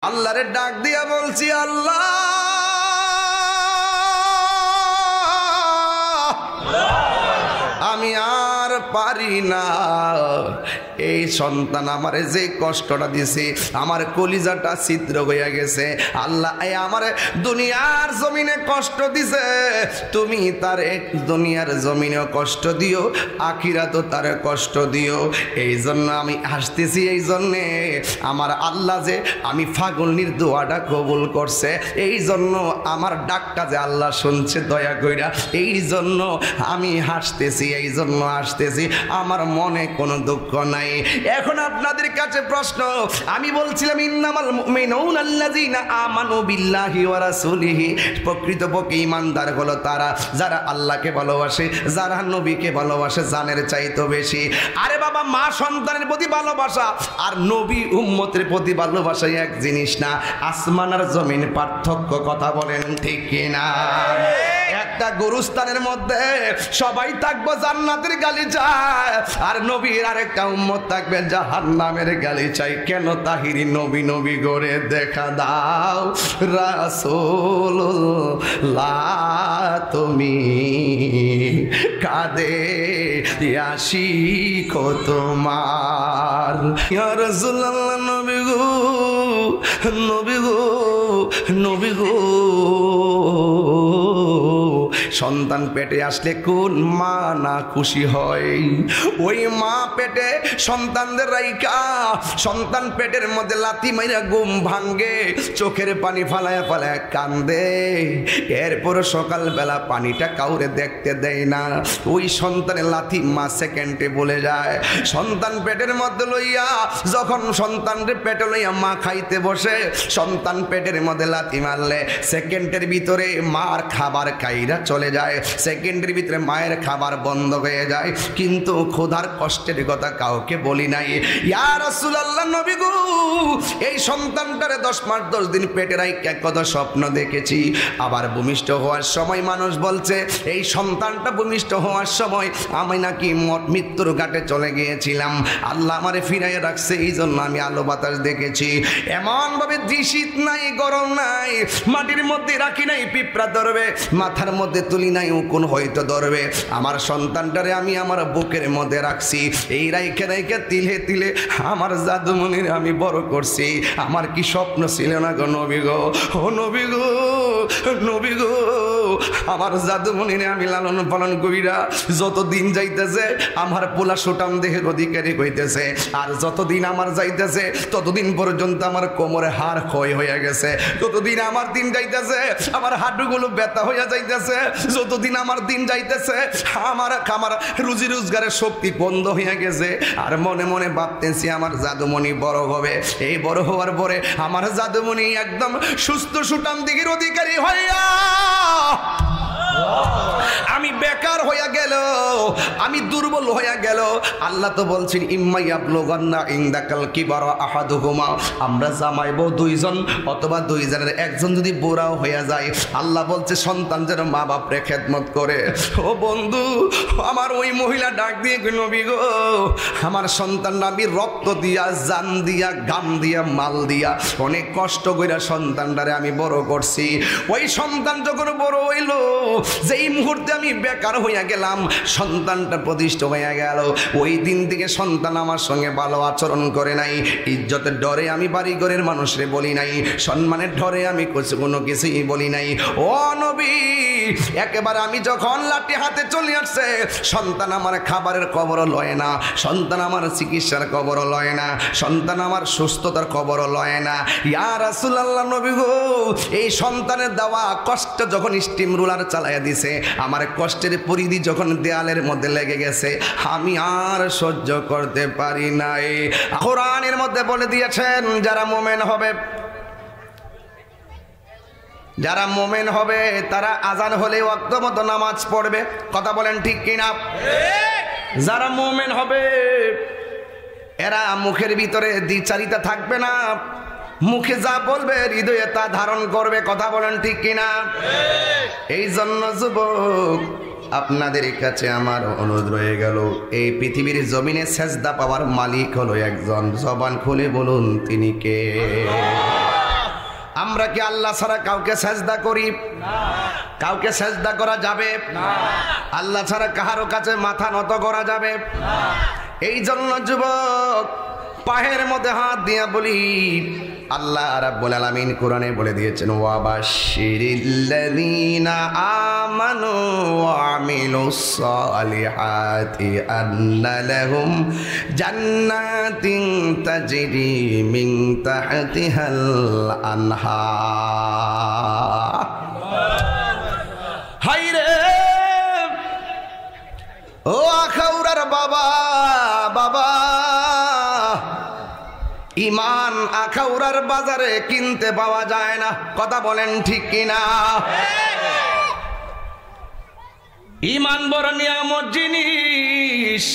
আল্লাহরে ডাক দিয়া বলছি, আল্লাহ আমি আর পারি না, এই সন্তান আমারে যে কষ্টটা দিছে, আমার কলিজাটা ছিদ্র হইয়া গেছে। আল্লাহ আমার দুনিয়ার জমিনে কষ্ট দিছে, তুমি তার এক দুনিয়ার জমিনেও কষ্ট দিও, আখিরাতেও তার কষ্ট দিও। এই জন্য আমি হাসতেছি, এই জন্যে আমার আল্লাহ যে আমি ফাগুলনির দোয়াটা কবুল করছে, এই জন্য আমার ডাকটা যে আল্লাহ শুনছে দয়া কইরা, এই জন্য আমি হাসতেছি, এই জন্য হাসতেছি, আমার মনে কোনো দুঃখ নাই। এখন আপনাদের কাছে প্রশ্ন, আমি বলছিলাম ইন্নামাল মুমিনুনা আল্লাযীনা আমানু বিল্লাহি ওয়া রাসূলিহি, প্রকৃতপক্ষে ঈমানদার হলো তারা যারা আল্লাহকে ভালোবাসে, যারা নবীকে ভালোবাসে জানের চাইতে বেশি। আরে বাবা, মা সন্তানের প্রতি ভালোবাসা আর নবী উম্মতের প্রতি ভালোবাসা এক জিনিস না, আসমান আর জমিন পার্থক্য, কথা বলেন ঠিক কিনা? একটা গরুস্থানের মধ্যে সবাই থাকবো জান্নাতের গালিচায়, আর নবীর আরেকটা উম্মত থাকবে জাহান্নামের গালিচায়। কেন তাহিরি নবী নবী করে দেখা দাও রাসূলুল্লাহ, তুমি কাঁদে আসি তোমার ইয়া রাসূলুল্লাহ, নবী গো নবী গো নবী গো। সন্তান পেটে আসলে কোন মা না খুশি হয়? ওই মা পেটে সন্তানদের রাইকা, সন্তান পেটের মধ্যে লাথি মাইরা ঘুম ভাঙ্গে, চোখের পানি ফালায়া ফালায়া কান্দে, এরপর সকালবেলা পানিটা কাউরে দেখতে দেয় না। ওই সন্তানের লাথি মা সেকেন্ডে বলে যায়। সন্তান পেটের মধ্যে লইয়া যখন সন্তানরে পেটে লইয়া মা খাইতে বসে, সন্তান পেটের মধ্যে লাথি মারলে সেকেন্ডের ভিতরে মার খাবার খাইরা চলে যায়, সেকেন্ডের ভিতরে মায়ের খাবার বন্ধ হয়ে যায়। কিন্তু ক্ষুধার কষ্টের কথা কাউকে বলি নাই। ইয়া রাসূলুল্লাহ, নবী গো, এই সন্তানটারে 10 মাস 10 দিন পেটে রাইখা কত স্বপ্ন দেখেছি। আবার ভূমিষ্ঠ হওয়ার সময় মানুষ বলছে এই সন্তানটা ভূমিষ্ঠ হওয়ার সময় আমি নাকি মৃত্যুর ঘাটে চলে গিয়েছিলাম, আল্লাহ আমারে ফিরাইয়া রাখছে, এই জন্য আমি আলো বাতাস দেখেছি। এমন ভাবে শীত নাই, গরম নাই, মাটির মধ্যে রাখি নাই পিঁপড়া ধরবে, মাথার মধ্যে তুলি নাই উকুন হয়তো ধরবে। আমার সন্তানটারে আমি আমার বুকের মধ্যে রাখছি, এই রাইখে রাইখে তিলে তিলে আমার জাদুমণির আমি বড় করছি। আমার কি স্বপ্ন ছিল না গো নবী গো, ও নবী গো নবী গো। আমার জাদুমণিরে আমি লালন পালন কইরা যতদিন যাইতেছে আমার পোলা সুটাম দেহের অধিকারী হইতেছে, আর যতদিন আমার যাইতেছে ততদিন পর্যন্ত আমার কোমরে হাড় ক্ষয় হয়ে গেছে, ততদিন আমার দিন যাইতেছে আমার হাঁটুগুলো ব্যথা হইয়া যাইতেছে, যতদিন আমার দিন যাইতেছে আমার রুজি রোজগারের শক্তি বন্ধ হইয়া গেছে। আর মনে মনে ভাবতেছি আমার জাদুমণি বড় হবে, এই বড় হওয়ার পরে আমার জাদুমণি একদম সুস্থ সুঠাম দিকের অধিকারী হইয়া আমি বেকার হইয়া গেল, আমি দুর্বল হইয়া গেল। আল্লাহ তো বলছেন ইম্মা ইয়াবলুগান্না ইনদাকাল কিবারা আহাদুহুমা, আমরা জামাই বউ দুইজন অথবা দুইজনের একজন যদি বুড়াও হইয়া যায়, আল্লাহ বলছে সন্তান যেন মা বাপরে খেদমত করে। ও বন্ধু, আমার ওই মহিলা ডাক দিয়ে নবী গো, আমার সন্তানরা আমি রক্ত দিয়া, জান দিয়া, গাম দিয়া, মাল দিয়া, অনেক কষ্ট কইরা সন্তানটারে আমি বড় করছি। ওই সন্তান যখন বড় হইল, যেই মুহূর্তে আমি বেকার হইয়া গেলাম, সন্তানটা প্রতিষ্ঠিত হইয়া গেল, ওই দিন থেকে সন্তান আমার সঙ্গে ভালো আচরণ করে নাই। ইজ্জতের ডরে আমি বাড়ি ঘরের মানুষরে বলি নাই, সম্মানের ডরে আমি কোনো কিছুই বলি নাই। ও নবী, একেবারে আমি যখন লাঠি হাতে চলে আসছে, সন্তান আমার খাবারের খবরও লয় না, সন্তান আমার চিকিৎসার খবরও লয় না, সন্তান আমার সুস্থতার খবরও লয় না। ইয়া রাসূলুল্লাহ, নবী গো, এই সন্তানের দেওয়া কষ্ট যখন স্টিম রুলার চালাইয়া দিছে, আমার কষ্টের পরিধি যখন দেয়ালের মধ্যে লেগে গেছে, আমি আর সহ্য করতে পারি নাই। কোরআনের মধ্যে বলে দিয়েছেন যারা মুমিন হবে, যারা মুমিন হবে তারা আজান হলে ওয়াক্ত মতো নামাজ পড়বে, কথা বলেন ঠিক কিনা? যারা মুমিন হবে এরা মুখের ভিতরে দ্বিচারিতা থাকবে না, মুখে যা বলবে হৃদয়ে তা ধারণ করবে, কথা বলেন ঠিক কিনা? এই জন্য যুবক আপনাদের কাছে আমার অনুরোধ রয়ে গেল, এই পৃথিবীর জমিনে সেজদা পাওয়ার মালিক হলো একজন, জবান খুলে বলুন তিনি কে? আমরা কি আল্লাহ ছাড়া কাউকে সেজদা করি? কাউকে সেজদা করা যাবে? আল্লাহ ছাড়া কাহারো কাছে মাথা নত করা যাবে? এই জন্য যুবক পায়ের মধ্যে হাত দিয়া বলি, আল্লাহ রাব্বুল আলামিন কোরআনে বলে দিয়েছেন, ওয়াবাশশিরিল্লাযীনা আমানু ওয়া আমিলুস সালিহাতি আন্না লাহুম জান্নাতিন তাজরি মিন তাহতিহাল আনহার। হায়রে ও আখাউড়ার বাবা, বাবা, ইমান আখাউড়ার বাজারে কিনতে পাওয়া যায় না। কথা বলেন ঠিক কিনা? ইমান বড় নিয়ামত জিনিস,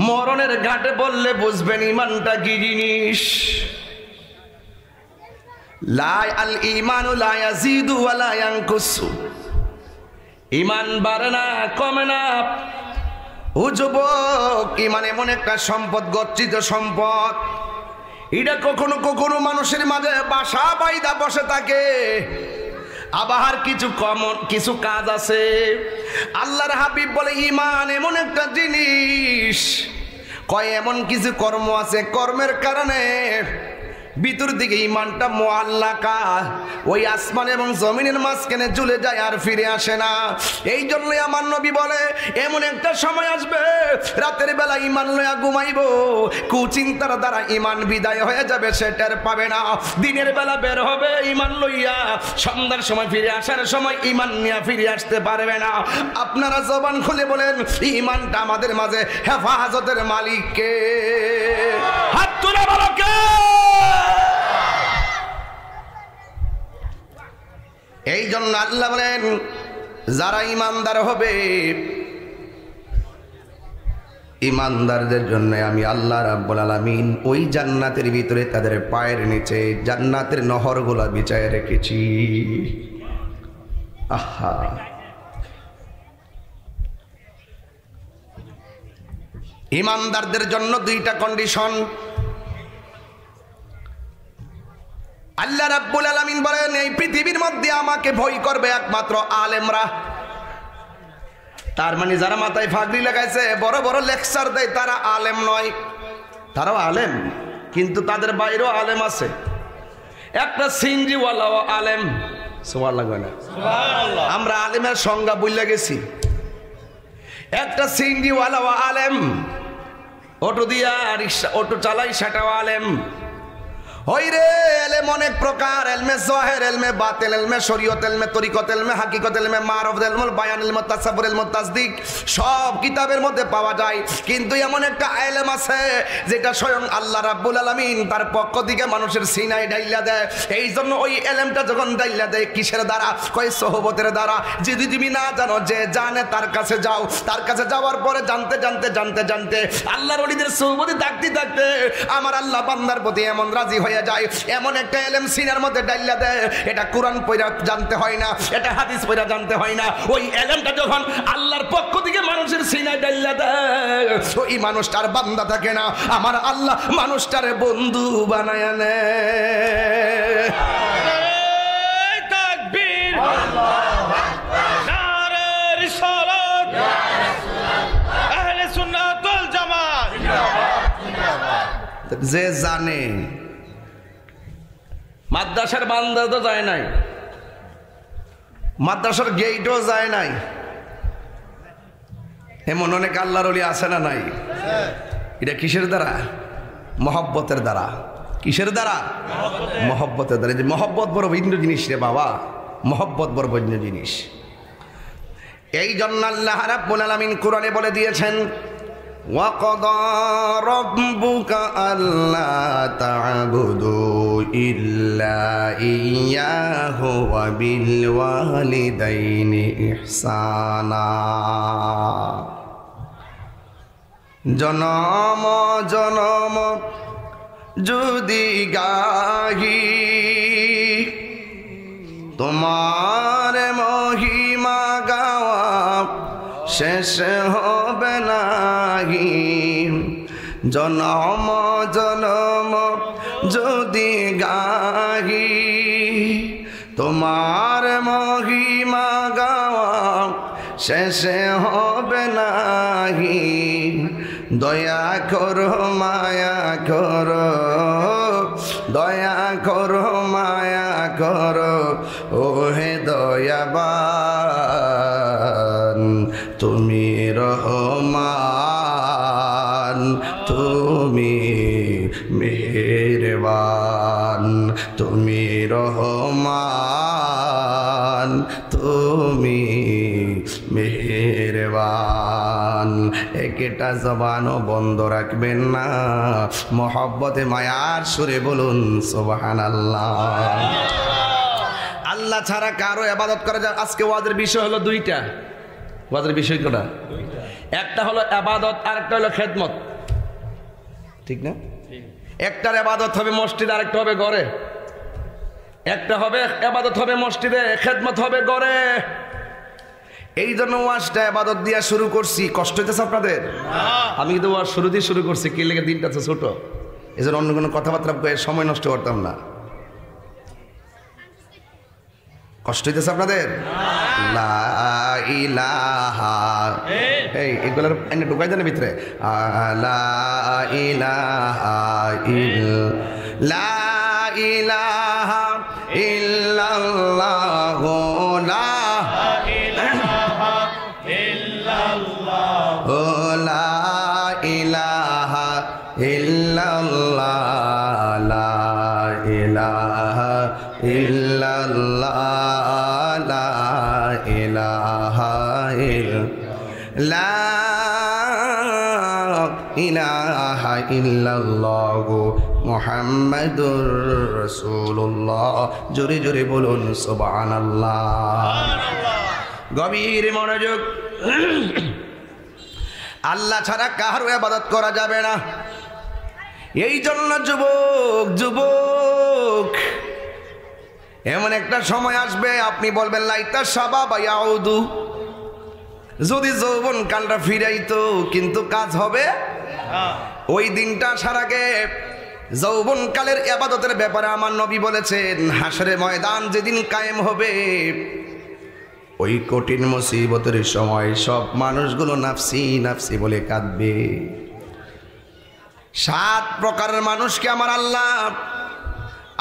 মরণের ঘাটে বললে বুঝবেন ইমানটা কি জিনিস। লা আল ঈমানু লা ইয়াজিদু ওয়া লা ইয়ানকুসু, ইমান বাড়ে না কমে না। ও যুবক, ইমান এমন একটা সম্পদ, গচ্ছিত সম্পদ, এটা কখনো কখনো মানুষের মাঝে বাসা বাইদা বসে থাকে। আবার কিছু কাজ আছে। আল্লাহর হাবিব বলে ইমান এমন একটা জিনিস, কয় এমন কিছু কর্ম আছে, কর্মের কারণে ভিতর দিকে ইমানটা মুআল্লাকা, ওই আসমান এবং জমিনের মাঝখানে ঝুলে যায় আর ফিরে আসে না। এই জন্যই আমার নবী বলে এমন একটা সময় আসবে রাতের বেলা ইমান লইয়া ঘুমাইবো, কুচিন্তার দ্বারা ইমান বিদায় হয়ে যাবে, সে টের পাবে না। দিনের বেলা বের হবে ইমান লইয়া, সন্ধ্যার সময় ফিরে আসার সময় ইমান নিয়ে ফিরে আসতে পারবে না। আপনারা জবান খুলে বলেন, ইমানটা আমাদের মাঝে হেফাজতের মালিক কে? হাত তুলে বলো কে? এই জন্য আল্লাহ বলেন, যারা ইমানদার হবে, ইমানদারদের জন্য আমি আল্লাহ রাব্বুল আলামিন ওই জান্নাতের ভিতরে তাদের পায়ের নিচে জান্নাতের নহরগুলা বিছায় রেখেছি। আহা, ইমানদারদের জন্য দুইটা কন্ডিশন। আল্লাহ রাব্বুল আলামিন বলেন, এই পৃথিবীর মধ্যে আমাকে ভয় করবে একমাত্র আলেমরা। তার মানে যারা মাথায় ফাগড়ি লাগাইছে, বড় বড় লেকচার দেয়, তারা আলেম নয়। তারাও আলেম, কিন্তু তাদের বাইরেও আলেম আছে। একটা সিনজিওয়ালাও আলেম। সুবহানাল্লাহ, আমরা আলেমের সংজ্ঞা বুঝলে গেছি। একটা সিনজিওয়ালাও আলেম, অটো দিয়া রিক্সা, অটো চালাই, সেটাও আলেম। ওই রে, এলেম অনেক প্রকার, এলমে জাহের, এলমে বাতিল, এলমে শরীয়ত, এলমে তরিকত, এলমে হাকিকত, এলমে মারফত, এলমুল বায়ান, এলমে তাসাব্বুর, এলমে তাসদিক, সব কিতাবের মধ্যে পাওয়া যায়। কিন্তু এমন একটা এলেম আছে যেটা স্বয়ং আল্লাহ রাব্বুল আলামিন তার পক্ষ থেকে মানুষের সিনায় ডাইলা দেয়। এই জন্য ওই এলেমটা যখন ডাইলা দেয় কিসের দ্বারা? কয় সোহবতের দ্বারা। যদি তুমি না জানো, যে জানে তার কাছে যাও। তার কাছে যাওয়ার পরে জানতে জানতে জানতে জানতে আল্লাহর ওলিদের সোহবতে থাকতে থাকতে আমার আল্লাহ বান্দার প্রতি এমন রাজি হয়ে যায়, এমন একটা এলেম সিনার মধ্যে ডাইলা দেয়। এটা কোরআন পড়া জানতে হয় না, এটা হাদিস পড়া জানতে হয় না। ওই এলেমটা যখন আল্লাহর পক্ষ থেকে মানুষের সিনায় ডাইলা দেয়, ওই মানুষটার বান্দা থাকে না, আমার আল্লাহ মানুষটারে বন্ধু বানায় নেয়। তাকবীর, আল্লাহু আকবার, নারে রিসালাত, ইয়া রাসূলুল্লাহ, আহলে সুন্নাত ওয়াল জামাত জিন্দাবাদ জিন্দাবাদ। যে জানে, মাদ্রাসার বান্দা তো যায় নাই, মাদ্রাসার গেটও যায় নাই, এমন অনেক আল্লাহর ওলি আছে না নাই? এটা কিসের দ্বারা? মহব্বতের দ্বারা। কিসের দ্বারা? মহব্বতের দ্বারা। যে মহব্বত বড় ভিন্ন জিনিস রে বাবা, মহব্বত বড় ভিন্ন জিনিস। এই জন্য আল্লাহ রাব্বুল আলামিন কোরআনে বলে দিয়েছেন, وَقَضَى رَبُّكَ أَلَّا تَعْبُدُوا إِلَّا إِيَّاهُ وَبِالْوَالِدَيْنِ إِحْسَانًا। জনম জনম যদি গাহি তোমার মহিমা গাওয়া শেষ হবে নাহি। জনম জনম যদি গাহি তোমার মহিমা গাওয়া শেষে হবে নাহি, দয়া করো মায়া করো, দয়া করো মায়া করো, ও হে দয়াবান তুমি রহমান, তুমি মেহেরবান, তুমি রহমান, তুমি মেহেরবান। একটা জবানও বন্ধ রাখবেন না, মহব্বতে মায়ার সুরে বলুন সুবহানাল্লাহ। আল্লাহ ছাড়া কারো ইবাদত করা যায়। আজকে ওয়াজের বিষয় হলো দুইটা। ওয়াজের বিষয় কোনটা? একটা হলো ইবাদত, আর একটা হলো খেদমত, ঠিক না? একটার ইবাদত হবে মসজিদে, আরেকটা হবে ঘরে। একটা হবে ইবাদত হবে মসজিদে, খেদমত হবে ঘরে। এই জন্য ওয়াজটা ইবাদত দিয়া শুরু করছি। কষ্ট হইতেছে আপনাদের? আমি কিন্তু ওয়াজ শুরু দিয়ে শুরু করছি, কি লেগে দিনটা তো ছোট, এই জন্য অন্য কোনো কথাবার্তা সময় নষ্ট করতাম না। কষ্ট হইতেছে আপনাদের? লা ইলাহা, এই এগুলোর এনে ঢুকাই দেন ভিতরে। লা ইলাহা লা ইলাহা ইল্লাল্লাহ, লা ইলাহা ইল্লাল্লাহ, লা ইলাহা ইল্লাল্লাহ, লা ইলাহা ইল্লাল্লাহ, লা ইলাহা ইলাহা ইল্লাল্লাহ মুহাম্মাদুর রাসূলুল্লাহ। জোরে জোরে বলুন সুবহানাল্লাহ। গভীর মনোযোগ। আল্লাহ ছাড়া কারো ইবাদত করা যাবে না। এই জন্য যুবক যুবক, এমন একটা সময় আসবে আপনি বলবেন লাইতা শাবাবা ইয়াউদু, যদি যৌবন কালটা ফিরাইতো, কিন্তু কাজ হবে। ওই দিনটা আসার আগে যৌবন কালের ইবাদতের ব্যাপারে আমার নবী বলেছেন, হাসরের ময়দান যেদিন কায়েম হবে, ওই কঠিন মুসিবতের সময় সব মানুষগুলো নাফসি নাফসি বলে কাঁদবে। 7 প্রকারের মানুষকে আমার আল্লাহ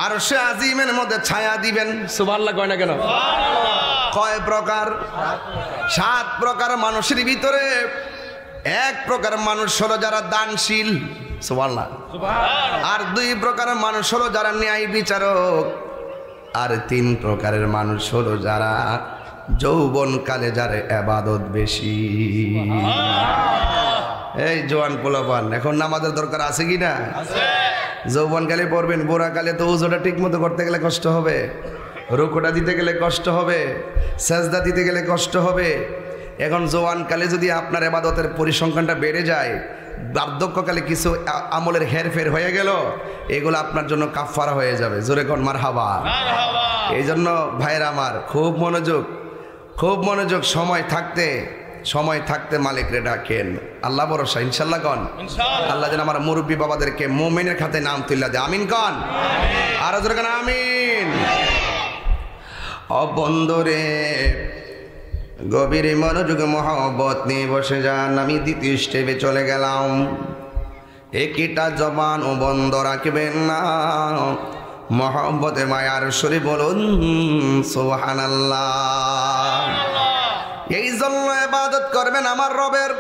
আরশে আজিমের মধ্যে ছায়া দিবেন। সুবহানাল্লাহ কয় না কেন? কয় প্রকার? 7 প্রকার মানুষের ভিতরে 1 প্রকার মানুষ হলো যারা দানশীল, সুবহানাল্লাহ। আর 2 প্রকারের মানুষ হলো যারা ন্যায় বিচারক। আর 3 প্রকারের মানুষ হলো যারা যৌবনকালে যারা ইবাদত বেশি। এই জওয়ান পোলাপান, এখন নামাজের দরকার আছে কি না? যৌবনকালে পড়বেন, বুড়াকালে তো ওজোটা ঠিক মতো করতে গেলে কষ্ট হবে, রুকুটা দিতে গেলে কষ্ট হবে, সাজদা দিতে গেলে কষ্ট হবে। এখন জওয়ানকালে যদি আপনার ইবাদতের পরিসংখ্যানটা বেড়ে যায়, বার্ধক্যকালে কিছু আমলের হেরফের হয়ে গেল, এগুলো আপনার জন্য কাফারা হয়ে যাবে। জোরে কোন মারহাবা। এই জন্য ভাইরা আমার খুব মনোযোগ, খুব মনোযোগ। সময় থাকতে মালিকরে ডাকেন। আল্লাহ ভরসা, ইনশাল্লাহ কন। আল্লাহ যেন আমার মুরব্বী বাবাদেরকে মুমিনের খাতায় নাম তুলে দেয়। আমিন কন। আরো জোরে কন আমিন। অবন্দরে গভীর মনোযোগে মহব্বত নিয়ে বসে যান। আমি দ্বিতীয় স্টেপে চলে গেলাম। একটা জবান ও বন্ধ রাখবেন না, মহব্বতে মায়ার সুরে বলুন সুবহানাল্লাহ। এই জন্য ইবাদত করবেন আমার রবের।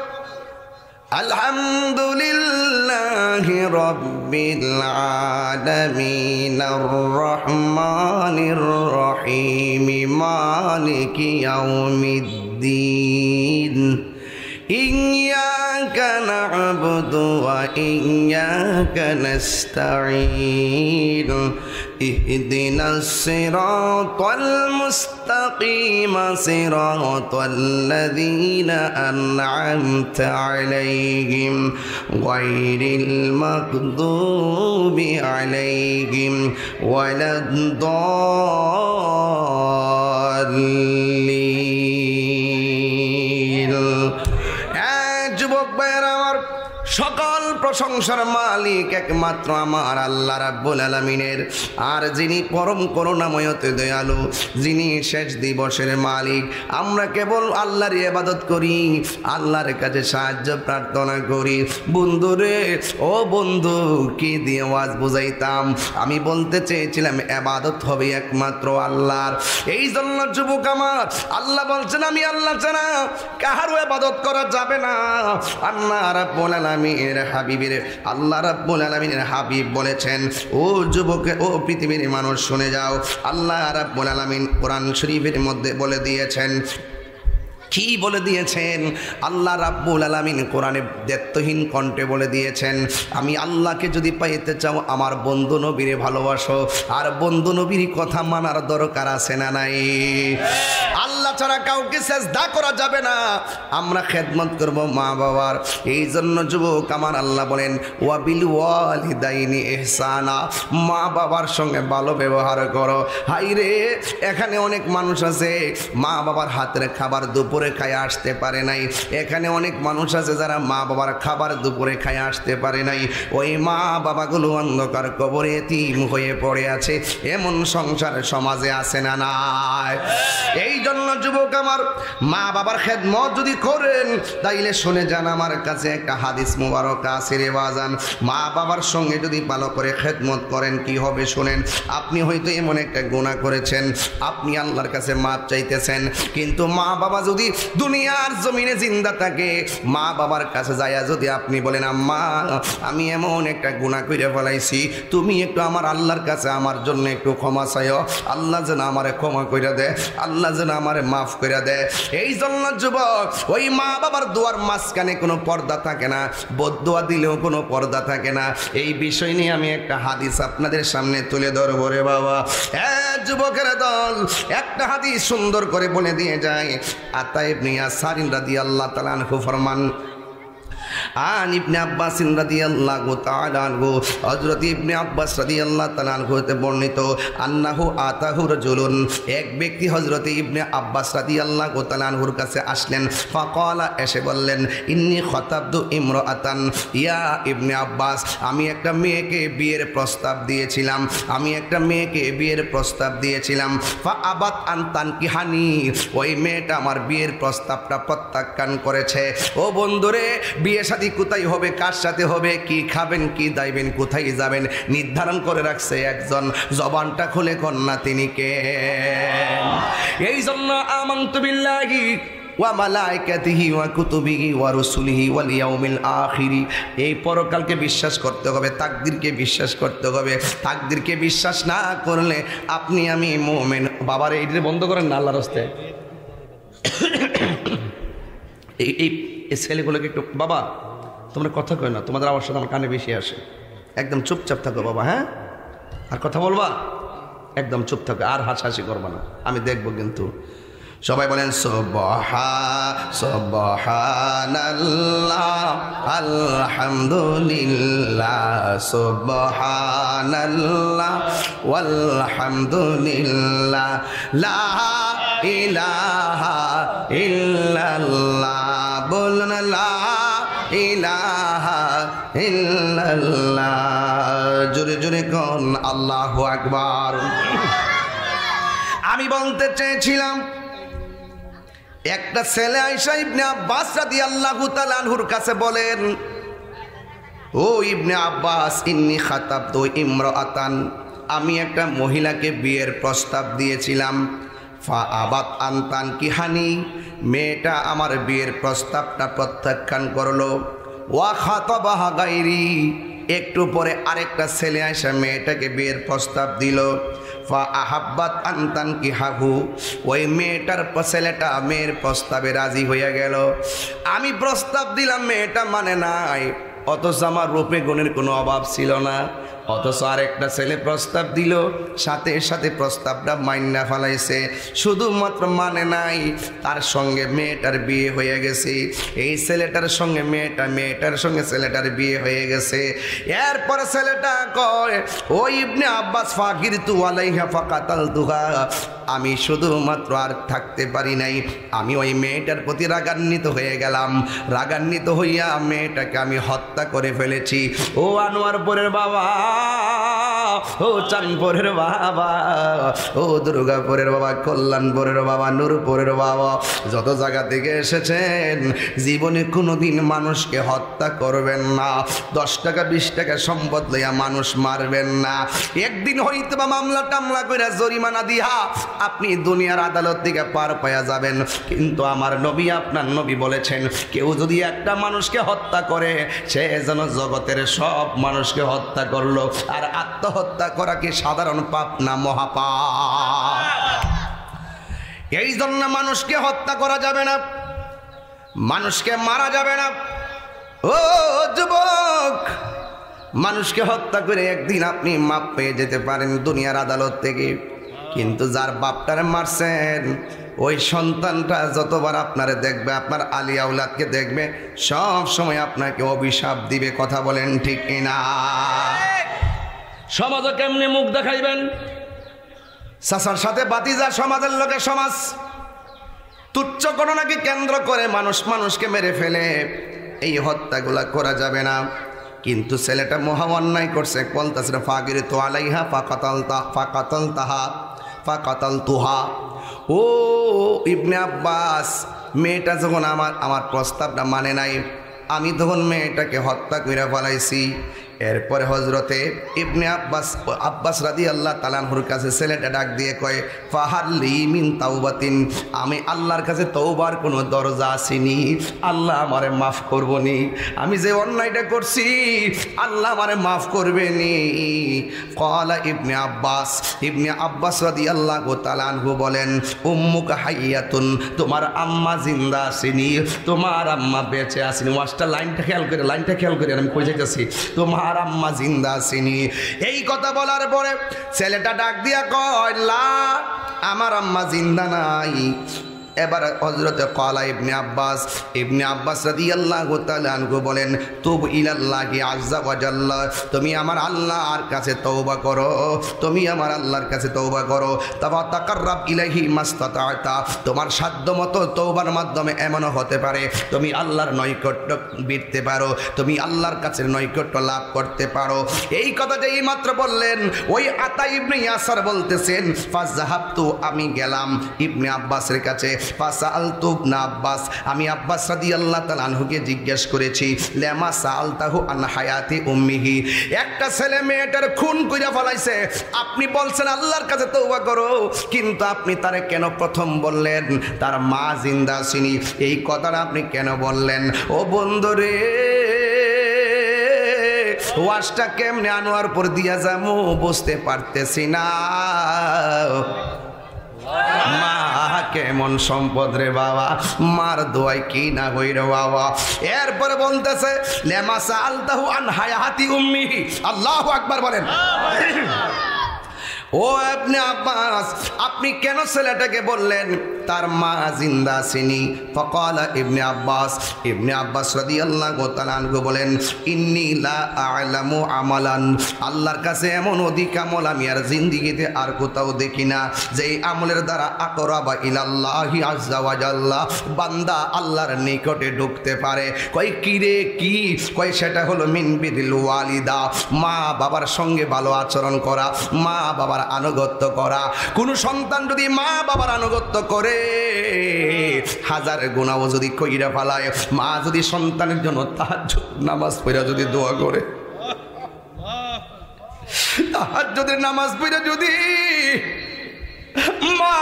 আলহামদুলিল্লাহি রাব্বিল আলামিন আর রহমানির রহিম মালিকি ইয়াউমিদ্দিন ইয়্যাকা না'বুদু ওয়া ইয়্যাকা নাস্তাঈন ইহদিনাস সিরাতাল মুস্তাকিম সিরাতাল লাযীনা আন'আমতা আলাইহিম গায়রিল মাগদুবি আলাইহিম ওয়ালাদ-দাল্লিন। যুবক ভাইয়েরা আমার, সকল প্রশংসার মালিক একমাত্র আমার আল্লাহ রাব্বুল আলামিনের। আর যিনি পরম করুণাময় দয়ালু, যিনি শেষ দিবসের মালিক, আমরা কেবল আল্লাহর ইবাদত করি, আল্লাহর কাছে সাহায্য প্রার্থনা করি। বন্ধুরে, ও বন্ধু, কি দিয়ে ওয়াজ বুঝাইতাম? আমি বলতে চেয়েছিলাম ইবাদত হবে একমাত্র আল্লাহর। এই জন্য যুবক আমার, আল্লাহ বলছেন আমি আল্লাহ ছাড়া কাহারও ইবাদত করা যাবে না। আল্লাহ রাব্বুল আলামিনের হাবিবের, আল্লাহ রাব্বুল আলামিনের হাবিব বলেছেন, ও যুবক, ও পৃথিবীর মানুষ শুনে যাও, আল্লাহ রাব্বুল আলামিন কোরআন শরীফের মধ্যে বলে দিয়েছেন। কি বলে দিয়েছেন? আল্লাহ রাব্বুল আলামিন কোরআনে দায়িত্বহীন কণ্ঠে বলে দিয়েছেন, আমি আল্লাহকে যদি পাইতে চাও আমার বন্ধু নবীরে ভালোবাসো। আর বন্ধু নবীর কথা মানার দরকার আছে না নাই? আল্লাহ ছাড়া কাউকে সেজদা করা যাবে না। আমরা খেদমত করব মা বাবার। এই জন্য যুবক আমার, আল্লাহ বলেন ওয়াবিল ওয়ালিদাইনি ইহসানা, মা বাবার সঙ্গে ভালো ব্যবহার করো। হাইরে, এখানে অনেক মানুষ আছে মা বাবার হাতের খাবার দুপুরে খায় আসতে পারে নাই। এখানে অনেক মানুষ আছে যারা মা বাবার খাবার দুপুরে খায় আসতে পারে নাই। ওই মা বাবাগুলো অন্ধকার কবরে এতিম হয়ে পড়ে আছে। এমন সংসার সমাজে আছে না নাই? এই জন্য যুবক আমার, মা বাবার খেদমত যদি করেন তাইলে শুনে যান, আমার কাছে একটা হাদিস মুবারক আছে রে বাজান। মা বাবার সঙ্গে যদি ভালো করে খেদমত করেন কি হবে শুনেন। আপনি হয়তো এমন একটা গুনাহ করেছেন, আপনি আল্লাহর কাছে মাপ চাইতেছেন, কিন্তু মা বাবা যদি দুনিয়ার জমিনে জিন্দা থাকে, মা বাবার কাছে যাইয়া যদি আপনি বলেন আম্মা আমি এমন একটা গুনাহ কইরা ফেলাইছি, তুমি একটু আমার আল্লাহর কাছে আমার জন্য একটু ক্ষমা চাইও, আল্লাহ যেন আমারে ক্ষমা কইরা দেয়, আল্লাহ যেন আমারে মাফ কইরা দেয়। এই জন্য যুবক, ওই মা বাবার দোয়ার মাঝখানে কোনো পর্দা থাকে না, বদদোয়া দিলেও কোনো পর্দা থাকে না। এই বিষয় নিয়ে আমি একটা হাদিস আপনাদের সামনে তুলে ধরবো রে বাবা। যুবকের দল, একটা হাদিস সুন্দর করে বলে দিয়ে যায়। আতা ইবনে ইয়াসার রাদিয়াল্লাহু তাআলা আনহু ফরমান, আন ইবনে আব্বাস রাদিয়াল্লাহু তাআলা আনহু, হযরত ইবনে আব্বাস রাদিয়াল্লাহু তাআলা আনহু হতে বর্ণিত, আন্নাহু আতাহু রাজুলুন, এক ব্যক্তি হযরত ইবনে আব্বাস রাদিয়াল্লাহু তাআলা আনহুর কাছে আসলেন। ফাকালা, এসে বললেন, ইন্নী খাতাবতু ইমরাআতান, ইয়া ইবনে আব্বাস, আমি একটা মেয়েকে বিয়ের প্রস্তাব দিয়েছিলাম, আমি একটা মেয়েকে বিয়ের প্রস্তাব দিয়েছিলাম। ফা আবাত আন তানকিহানি, ওই মেয়েটা আমার বিয়ের প্রস্তাবটা প্রত্যাখ্যান করেছে। ও বন্ধুরে, বিয়ে শাদী কোথায় হবে, কার সাথে হবে, কি খাবেন, কি দাইবেন, কোথায় যাবেন নির্ধারণ করে রাখছে একজন। জবানটা খুলে কন্যা তিনি কে? এই জন্য আমানতু বিল্লাহি ওয়া মালাইকাতিহি ওয়া কুতুবিহি ওয়া রুসুলিহি ওয়াল ইয়াউমিল আখিরি, এই পরকালকে বিশ্বাস করতে হবে, তাকদীরকে বিশ্বাস করতে হবে। তাকদীরকে বিশ্বাস না করলে আপনি আমি মুমিন। বাবার এইটা বন্ধ করেন না আল্লাহর রাস্তায়। এই ছেলেগুলোকে একটু, বাবা তোমরা কথা কয় না, তোমাদের আওয়াজ সাথে আমার কানে বেশি আসে, একদম চুপচাপ থাকো বাবা। হ্যাঁ, আর কথা বলবা, একদম চুপ থাকো, আর হাসাহাসি করবা না, আমি দেখবো কিন্তু। সবাই বলেন সুবহানাল্লাহ, আলহামদুলিল্লাহ, সুবহানাল্লাহ ওয়ালহামদুলিল্লাহ, লা ইলাহা ইল্লাল্লাহ, বলুন লা ইলাহা ইল্লাল্লাহ, জোরে জোরে কোন আল্লাহু আকবার। আমি বলতে চেয়েছিলাম, একটা ছেলে আয়েশা ইবনে আব্বাস রাদিয়াল্লাহু তাআলা আনহুর কাছে বলেন, ও ইবনে আব্বাস, ইন্নী খাতাবতু ইমরাআতান, আমি একটা মহিলাকে বিয়ের প্রস্তাব দিয়েছিলাম। ফা আবাত আন তানকিহানি, মেয়েটা আমার বিয়ের প্রস্তাবটা প্রত্যাখ্যান করলো। ওয়া খাতাবাহা গায়রি, একটু পরে আরেকটা ছেলে আয়েশা মেয়েটাকে বিয়ের প্রস্তাব দিল। ফা আহাব্বাত আন তানকিহাহু, ওই মেয়েটার ছেলেটা মেয়ের প্রস্তাবে রাজি হয়ে গেল। আমি প্রস্তাব দিলাম, মেয়েটা মানে নাই, অথচ আমার রূপে গুণের কোনো অভাব ছিল না। অথচ আরেকটা ছেলে প্রস্তাব দিল, সাথে সাথে প্রস্তাবটা মাইন্না ফেলাইছে। শুধুমাত্র মানে নাই, তার সঙ্গে মেয়েটার বিয়ে হয়ে গেছে। এই ছেলেটার সঙ্গে মেয়েটার সঙ্গে ছেলেটার বিয়ে হয়ে গেছে। এরপরে ছেলেটা কয়, ও ইবনে আব্বাস ফাকিরতু আলাইহা ফাকাতালতুহা, আমি শুধুমাত্র আর থাকতে পারি নাই, আমি ওই মেয়েটার প্রতি রাগান্বিত হয়ে গেলাম। রাগান্বিত হইয়া মেয়েটাকে আমি হত্যা করে ফেলেছি। ও আনোয়ারপুরের বাবা, ও চাঁদপুরের বাবা, ও দুর্গাপুরের বাবা, কল্যাণপুরের বাবা, নূরপুরের বাবা, যত জায়গা থেকে এসেছেন, জীবনে কোনোদিন মানুষকে হত্যা করবেন না। 10 টাকা 20 টাকা সম্পদ লইয়া মানুষ মারবেন না। একদিন হইতে বা মামলা টামলা করে জরিমানা দিয়া আপনি দুনিয়ার আদালত থেকে পার পাওয়া যাবেন। কিন্তু আমার নবী, আপনার নবী বলেছেন, কেউ যদি একটা মানুষকে হত্যা করে, সে যেন জগতের সব মানুষকে হত্যা করলো। আর আত্মহত্যা করা কি সাধারণ পাপ না মহাপাপ? এই জন্য মানুষকে হত্যা করা যাবে না, মানুষকে মারা যাবে না। ও যুবক, মানুষকে হত্যা করে একদিন আপনি মাপ পেয়ে যেতে পারেন দুনিয়ার আদালত থেকে, কিন্তু যার বাপটারে মারছেন, ওই সন্তানটা যতবার আপনারে দেখবে, আপনার আলী আউলাদকে দেখবে, সব সময় আপনাকে অভিশাপ দিবে। কথা বলেন ঠিক কিনা? সমাজে কেমনি মুখ দেখাইবেন? চাচার সাথে বাতিজা, সমাজের লোকের সমাজ তুচ্ছ গণনাকে কেন্দ্র করে মানুষকে মেরে ফেলে। এই হত্যাগুলা করা যাবে না। কিন্তু ছেলেটা মহা অন্যায় করছে। বলতেছে ফাকিরতু আলাইহা ফাকাতালতুহা। ও ইবনে আব্বাস, মেয়েটা যখন আমার প্রস্তাবটা মানে নাই, আমি তখন মেয়েটাকে হত্যা করে ফেলাইছি। এরপরে হজরতে ইবনে আব্বাস রাদিয়াল্লাহু তাআলা আনহুর কাছে ছেলেটা ডাক দিয়ে কয়, ফাহাল্লি মিন তাওবাতিন, আমি আল্লাহর কাছে তওবার কোনো দরজা আসেনি, আল্লাহ আমারে মাফ করবনি। আমি যে অন্যায়টা করছি, আল্লাহ আমারে মাফ করবেনি। ক্বালা ইবনে আব্বাস রাদিয়াল্লাহু তাআলা আনহু বলেন, উম্মুকা হাইয়াতুন, তোমার আম্মা জিন্দা আসেনি, তোমার আম্মা বেঁচে আসেনি। ওয়াজটা লাইনটা খেয়াল করে আমি কই যাইতেছি, তোমার আম্মা জিন্দা আসেনি। এই কথা বলার পরে ছেলেটা ডাক দিয়া কয়, লা, আমার আম্মা জিন্দা নাই। এবার হযরতে ক্বালা ইবনে আব্বাস রাদিয়াল্লাহু তাআলা আনহু বলেন, তুব ইলাল্লাহি আযজা ওয়া জাল্লা, তুমি আমার আল্লাহর কাছে তওবা করো, তুমি আমার আল্লাহর কাছে তওবা করো। তাকাররাব ইলাইহি মাসতাতা, তোমার সাধ্যমতো তওবার মাধ্যমে এমনও হতে পারে তুমি আল্লাহর নৈকট্য বিড়তে পারো, তুমি আল্লাহর কাছে নৈকট্য লাভ করতে পারো। এই কথাটা এই মাত্র বললেন, ওই আতা ইবনে ইয়াসার বলতেছেন, ফাযাহাবতু, আমি গেলাম ইবনে আব্বাসের কাছে। ফাসালতু ইবনে আব্বাস, আমি আব্বাস রাদিয়াল্লাহু তাআলা আনহুকে জিজ্ঞেস করেছি, লেমা সালতাহু আন হায়াতি উম্মিহি, একটা ছেলে মেয়েটার খুন কইরা ফলাইছে, আপনি বলছেন আল্লাহর কাছে তওবা করো, কিন্তু আপনি তারে কেন প্রথম বললেন তার মা জিন্দা আছেনি? এই কথাটা আপনি কেন বললেন? ও বন্ধুরে, ওয়াজটা কেমনে আনোয়ারপুর দিয়া যামু বুঝতে পারতেছি না। মা কেমন সম্পদ রে বাবা, মার দোয়াই কি না হই রে বাবা। এরপরে বলতেছে, লেমা সালতাহু আন হায়াতি উম্মিহি, আল্লাহু আকবার বলেন। ও ইবনে আব্বাস, আপনি কেন ছেলেটাকে বললেন তার মা জিন্দা আসেনি? ফাকালা ইবনে আব্বাস রাদিয়াল্লাহু তাআলা আনহু বলেন, ইন্নী লা আ'লামু আমালান, আল্লাহর কাছে এমন অধিক আমল আমি আর জিন্দেগিতে আর কোথাও দেখি না, যে আমলের দ্বারা আকরাবা ইলাল্লাহি আযজা ওয়া জাল্লা, বান্দা আল্লাহর নিকটে ঢুকতে পারে। কয় কি রে কি? কয় সেটা হলো মিন বিদিল ওয়ালিদা, মা বাবার সঙ্গে ভালো আচরণ করা, মা বাবার আনুগত্য করা। কোন সন্তান যদি মা বাবার আনুগত্য করে, হাজার গুনাহ যদি কইরা ফেলায়, মা যদি সন্তানের জন্য তাহাজ্জুদ নামাজ পড়া যদি দোয়া করে, তাহাজ্জুদের নামাজ পড়া যদি মা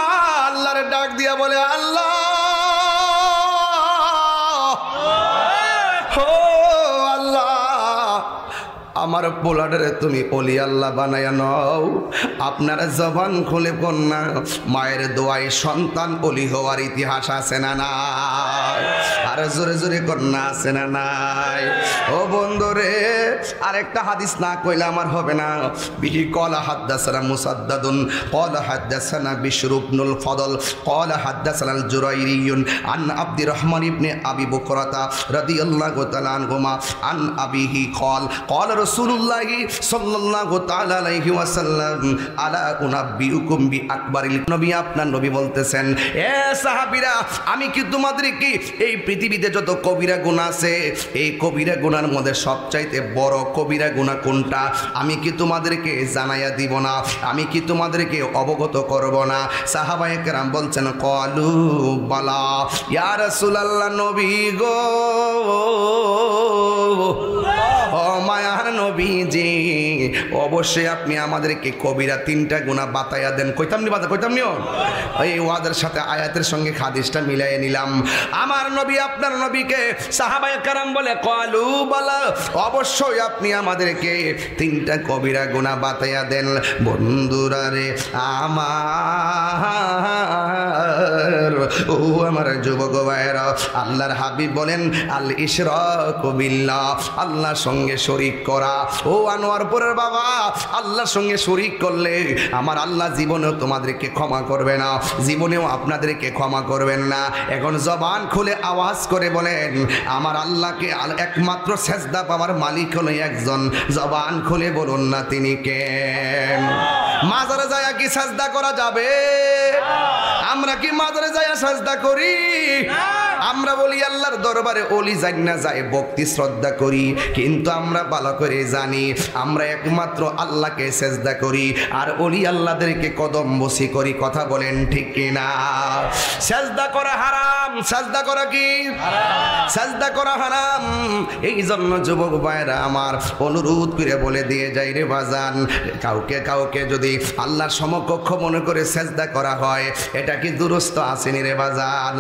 আল্লাহর ডাক দিয়া বলে, আল্লাহ ও আল্লাহ, আমার পোলাডারে তুমি অলি আল্লাহ বানায়া নাও। আপনারা জবান খুলে কন্যা মায়ের দোয়ায় সন্তান অলি হওয়ার ইতিহাস আছে না নাই? আর জোরে জোরে কন্যা আছে না নাই? ও বন্ধুরে, আরেকটা হাদিস না কইলে আমার হবে না। বিহি ক্বালা হাদাসানা মুসাদ্দাদুন ক্বালা হাদাসানা বিশর ইবনুল ফদল ক্বালা হাদাসানা আল জুরাইরিয়ুন আন আব্দুর রহমান ইবনে আবি বকরাতা রাদিয়াল্লাহু তাআলা আনহুমা আন আবিহি ক্বাল ক্বালা রাসূলুল্লাহি সাল্লাল্লাহু তাআলা আলাইহি ওয়াসাল্লাম আলা উনাব্বিউকুম বি আকবারিল নবী, আপনার নবী বলতেছেন, এ সাহাবীরা, আমি কি তোমাদেরকে এই পৃথিবীতে যত কবিরা গুনাহ আছে, এই কবিরা গুনার মধ্যে সবচাইতে বড় কবিরা গুনাহ কোনটা আমি কি তোমাদেরকে জানাইয়া দিব না? আমি কি তোমাদেরকে অবগত করব না? সাহাবায়ে কেরাম বলছেন, ক্বালু বালা ইয়া রাসূলুল্লাহ, নবী গো, ও মায়ার নবীজি, অবশ্যই আপনি আমাদেরকে কবিরা তিনটা গুনাহ বাতাইয়া দেন। কইতামনিও এই ওয়াদের সাথে আয়াতের সঙ্গে হাদিসটা মিলাইয়া নিলাম। আমার নবী আপনার নবীকে সাহাবায়ে কেরাম বলে, ক্বালু বালা, অবশ্যই আপনি আমাদেরকে তিনটা কবিরা গুনাহ বাতাইয়া দেন। বন্ধুরা রে আমার, ও আমার যুবক ভাইরা, আল্লাহর হাবিব বলেন, আল ইশরাকু বিল্লাহ, আল্লাহর সঙ্গে শরীক করা। ও আনোয়ারপুরের বাবা, আল্লাহর সঙ্গে শরীক করলে আমার আল্লাহ জীবনেও তোমাদেরকে ক্ষমা করবে না, জীবনেও আপনাদেরকে ক্ষমা করবেন না। এখন জবান খুলে আওয়াজ করে বলেন, আমার আল্লাহকে একমাত্র সেজদা পাওয়ার মালিক হলো একজন। জবান খুলে বলুন না তিনি কে? মাজারে যায় কি সেজদা করা যাবে? আমরা কি মাজারে যায় সেজদা করি? আমরা বলি আল্লাহর দরবারে অলি যাই না যায় ভক্তি শ্রদ্ধা করি, কিন্তু আমরা ভালো করে জানি আমরা একমাত্র আল্লাহকে সেজদা করি, আর অলি আল্লাহদেরকে কদম বসি করি। কথা বলেন ঠিক কিনা? সেজদা করা হারাম। সেজদা করা কি হারাম? সেজদা করা হারাম। এই জন্য যুবক ভাইরা আমার, অনুরোধ করে বলে দিয়ে যাই রে বাজান, কাউকে যদি আল্লাহর সমকক্ষ মনে করে সেজদা করা হয়, এটা কি দুরুস্ত আসেনি রে বাজান?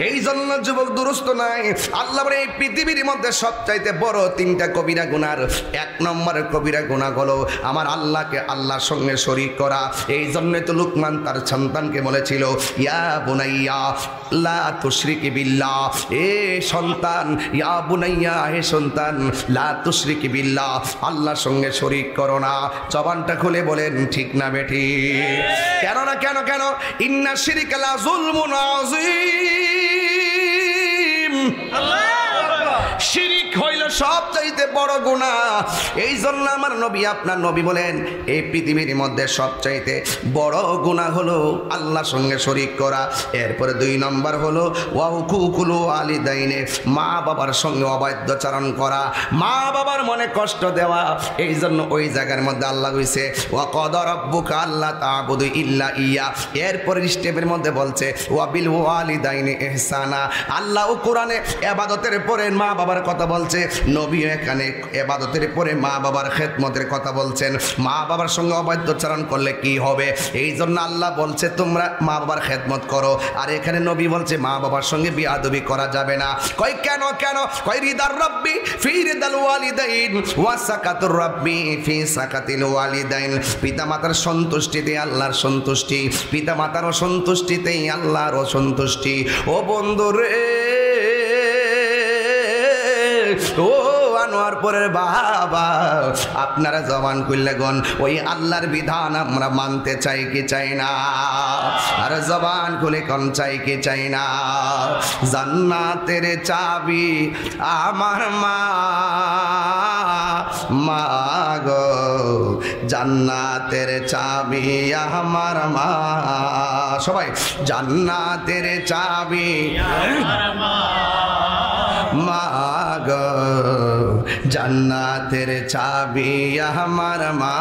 এই জন্য যুবক দুরুস্ত নাই। আল্লাহ এই পৃথিবীর মধ্যে সবচাইতে বড় তিনটা কবিরা গুনার এক নম্বরের কবিরা গুনাহ হলো আমার আল্লাহকে আল্লাহর সঙ্গে শরীক করা। এই জন্য তো লুকমান তার সন্তানকে বলেছিল, ইয়া বুনাইয়া লা তুশরিক বিল্লাহ, এ সন্তান, ইয়া বুনাইয়া, হে সন্তান, লা তুশরিক বিল্লাহ, আল্লাহর সঙ্গে শরীক করো না। জবানটা খুলে বলেন ঠিক না বেঠি? কেন না? কেন কেন? ইন্না শিরকা লা যুলমুন আযীম। শিরিক হইল সবচাইতে বড় গুনাহ। এই জন্য আমার নবী আপনার নবী বলেন, এই পৃথিবীর মধ্যে সবচাইতে বড় গুনাহ হলো আল্লাহর সঙ্গে শরীক করা। এরপরে 2 নম্বর হলো ওয়াকুকুল ওয়ালিদাইনে, মা বাবার সঙ্গে অবাধ্যচারণ করা, মা বাবার মনে কষ্ট দেওয়া। এই জন্য ওই জায়গার মধ্যে আল্লাহ কইছে, ওয়া ক্বাদা রাব্বুকা আল্লা তা'বুদু ইল্লা ইয়্যা। এরপরের স্টেপের মধ্যে বলছে, ওয়া বিল ওয়ালিদাইনি ইহসানা। আল্লাহ কোরআনে ইবাদতের পরে মা বাবার কথা বলছে, নবী এখানে ইবাদতের পরে মা বাবার খেদমতের কথা বলছেন। মা বাবার সঙ্গে অবাধ্যচারণ করলে কি হবে? এই জন্য আল্লাহ বলছে তোমরা মা বাবার খেদমত করো, আর এখানে নবী বলছে মা বাবার সঙ্গে বিয়াদবি করা যাবে না। কই কেন? কই রিদার রাব্বি ফি রিদাল ওয়ালিদাইন ওয়া সাকাতুর রাব্বি ফি সাকাতিল ওয়ালিদাইন। পিতামাতার সন্তুষ্টিতে আল্লাহর সন্তুষ্টি, পিতামাতার অসন্তুষ্টিতেই আল্লাহর অসন্তুষ্টি। ও বন্ধুরে, ও আনোয়ারপুরের বাবা, আপনারা জবান খুললে গন, ওই আল্লাহর বিধান আমরা মানতে চাই কি চাই না? আর জবান খুলে কোন চাই কি চাই না? জান্নাতের চাবি আমার মা, মা গো, জান্নাতের চাবি আমার মা। সবাই, জান্নাতের চাবি আমার মা, মা গো, জান্নাতের চাবি আমার মা।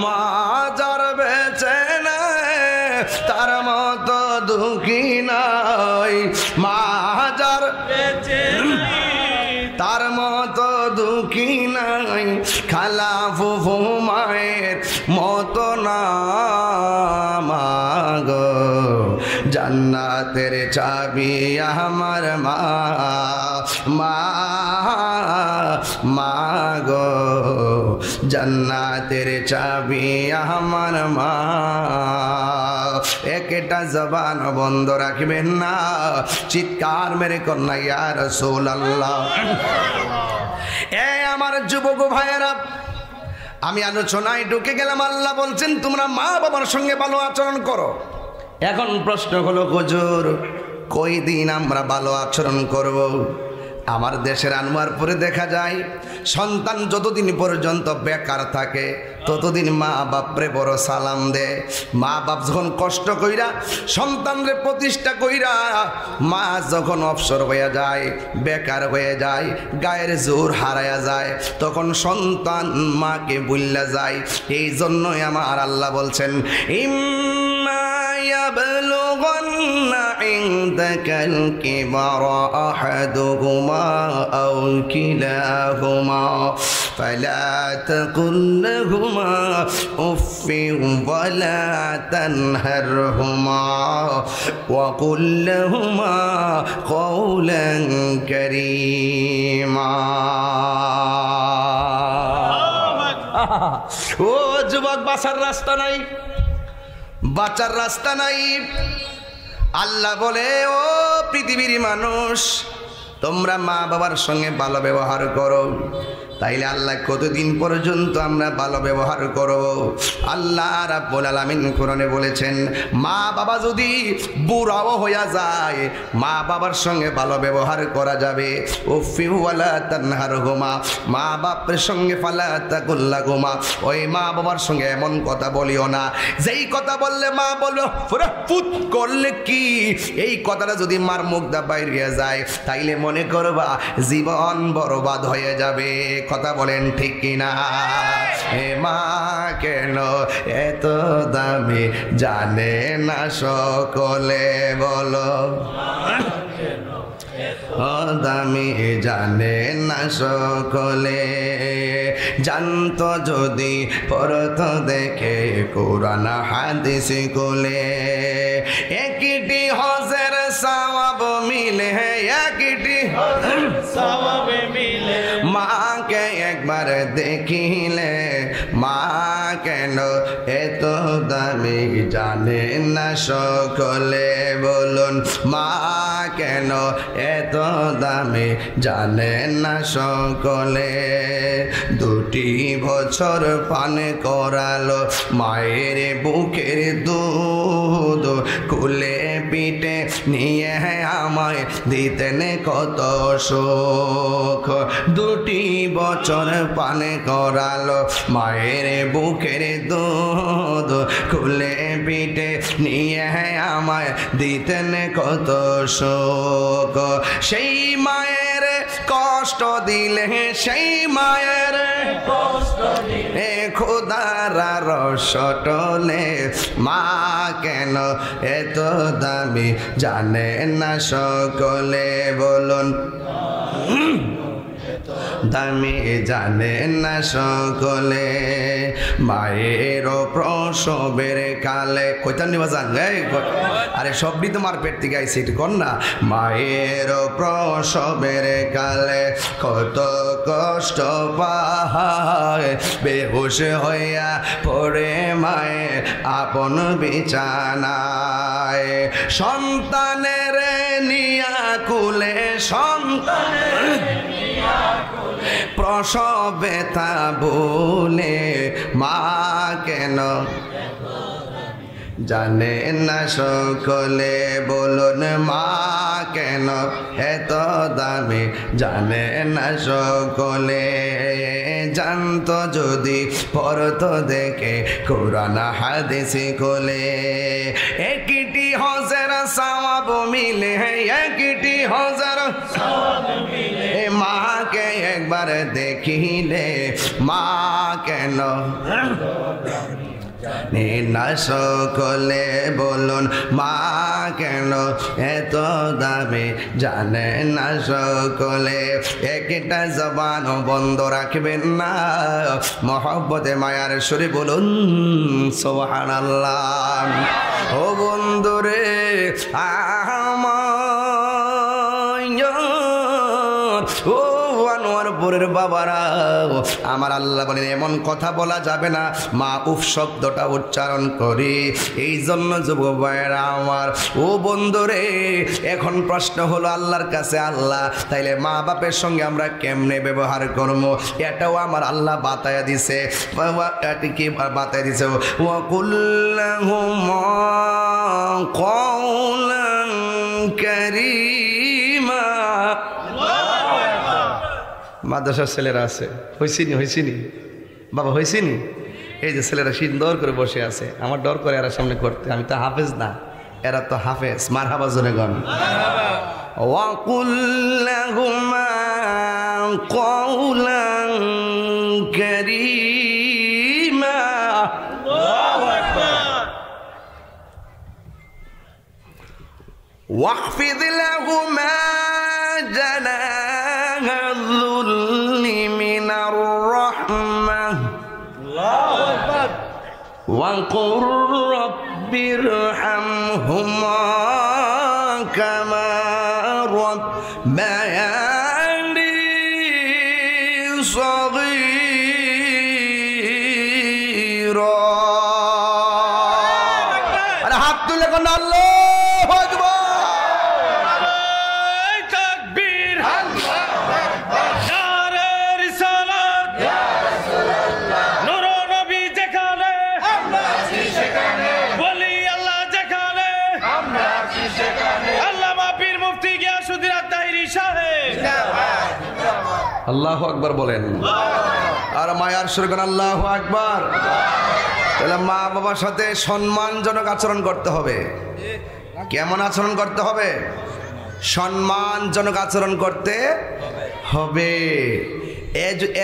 মা যার বেঁচে নাই তার মতো দুঃখী নাই, মা যার বেঁচে নাই তার মতো দুঃখী নাই, খালা ফুফু মায়ের মতো না। মা গো, জান্নাতের চাবি আমার মা, মা মা গো জান্নাতের চাবি আমার মা। একটা জবান বন্ধ রাখবেন না, চিৎকার মেরে কন্যা ইয়া রাসূলুল্লাহ। এ আমার যুবক ভাইয়েরা, আমি আলোচনায় ঢুকে গেলাম। আল্লাহ বলছেন তোমরা মা বাবার সঙ্গে ভালো আচরণ করো। এখন প্রশ্ন হলো হুজুর, কই দিন আমরা ভালো আচরণ করব? আমার দেশের আনোয়ারপুরে দেখা যায় সন্তান যতদিন পর্যন্ত বেকার থাকে ততদিন মা বাপরে বড় সালাম দেয়। মা বাপ যখন কষ্ট কইরা সন্তানরে প্রতিষ্ঠা কইরা মা যখন অবসর হয়ে যায়, বেকার হয়ে যায়, গায়ের জোর হারায়া যায়, তখন সন্তান মাকে ভুল্লা যায়। এই জন্যই আমার আল্লাহ বলছেন ইম্মা ইয়াবলুগান্না ইনদাকাল কিবারা আহাদুহুমা আও কিলাহুমা ফালা তাকুল লাহুমা উফফিন ওয়ালা তানহারহুমা ওয়া কুল লাহুমা কওলান কারীমা। ও যুবক, বাঁচার রাস্তা নাই, বাঁচার রাস্তা নাই। আল্লাহ বলে ও পৃথিবীর মানুষ, তোমরা মা বাবার সঙ্গে ভালো ব্যবহার করো। তাইলে আল্লাহ কতদিন পর্যন্ত আমরা ভালো ব্যবহার করব? আল্লাহ রাব্বুল আলামিন কোরআনে বলেছেন মা বাবা যদি বুড়াও হইয়া যায় মা বাবার সঙ্গে ভালো ব্যবহার করা যাবে। উফি ওয়ালা তানহারহুমা, মা বাপের সঙ্গে ফালা তাকুল লাহুমা, ওই মা বাবার সঙ্গে এমন কথা বলিও না যেই কথা বললে মা বলবে ওরে পুত করলে কি। এই কথাটা যদি মার মুখ দা বাইরে যায় তাইলে মনে করবা জীবন বরবাদ হয়ে যাবে। কথা বলেন ঠিক কিনা? হে মা কেন এত দামি জানে না সকলে, বলো দামি জানে না সকলে। জানতো যদি পড়তো দেখে কোরআন হাদিস কোলে, একটি হজের সওয়াব মিলে, একটি সওয়াব মিলে। মাকে একবার দেখিলে মা কেন এত দামি জানে না সকলে, বলুন মা কেন এত দামি জানে না সকলে। 2 বছর পান করালো মায়ের বুকের দুধ, কুলে পিঠে নিয়ে আমায় দিতেন কত সুখ। 2 বছর পান করালো মায়ের বুকের দুধ, কুলে পিঠে নিয়ে আমায় দিতেন কত সুখ। সেই মায়ের কষ্ট দিলে, সেই মায়ের কষ্ট দিলে খোদারা রসটলে, মা কেন এত দামি জানে না সকলে, বলুন দামি জানে না সকলে। মায়ের প্রসবের কালে কইতাম নিবা যান, আরে সবই তোমার পেট থেকে আইসি কর না। মায়ের প্রসবের কালে কত কষ্ট পায়, বেহুশ হইয়া পড়ে মায়ে আপন বিছানায়। সন্তানের নিয়া কুলে, সন্তানের প্রসব ব্যথা বলে, মা কেন জানে না সকলে, বলুন মা কেন এত দামি জানে না সকলে। জানতো যদি পড়তো দেখে কোরআন হাদিস কোলে, একটি হজের সওয়াব মিলে, একটি হজের সওয়াব মিলে। মাকে একবার দেখিলে মা কেন না সকলে, বলুন মা কেন এত দামি জানে না সকলে। একটা জবান বন্ধ রাখবেন না, মহব্বতে মায়ার সুরে বলুন সুবহানাল্লাহ। ও বন্ধুরে আমার ও আনোয়ারপুর কবরের বাবারা, আমার আল্লাহ বলেন এমন কথা বলা যাবে না, মা উফ শব্দটা উচ্চারণ করি। এই জন্য যুবক ভাইয়েরা আমার, ও বন্ধুরে, এখন প্রশ্ন হলো আল্লাহর কাছে, আল্লাহ তাইলে মা বাপের সঙ্গে আমরা কেমনে ব্যবহার করবো? এটাও আমার আল্লাহ বাতায়া দিছে। কি বাতায়া দিছে? ওয়াকুল্লাহুমা কওলান কারীমা। মাদ্রাসার ছেলেরা আছে, হইছিনি বাবা, হইছিনি? এই যে ছেলেরা সুন্দর করে বসে আছে, আমার ডর করে এরা সামনে করতে, আমি তো হাফেজ না, এরা তো হাফেজ। মারহাবা জোরে গণ। ওয়াকুল্লাহুমা কওলান কারীমা। আল্লাহু আকবার। ওয়াখফিদ লাহুমা জানাহা যুল্লি মিনার রাহমাহ। আল্লাহু আকবার। ওয়া কুর রাব্বিরহামহুমা কামা রাব্বায়ানি সগীরা। আরে হাত তুলে কোন আল্লাহু আকবার। তাকবীর। আল্লাহু আকবার। নারে রিসালাত। ইয়া রাসূলুল্লাহ। নূর নবী যেখানে আমরা আছি সেখানে, বলি আল্লাহ যেখানে আমরা আছি সেখানে, আল্লামা পীর মুফতি গিয়াসউদ্দিন আত-তাহিরি সাহেব জিন্দাবাদ। আল্লাহু আকবার বলেন। আর মায়ার সুরগান আল্লাহু আকবার। তাহলে মা বাবার সাথে সম্মানজনক আচরণ করতে হবে। কেমন আচরণ করতে হবে? সম্মানজনক আচরণ করতে হবে।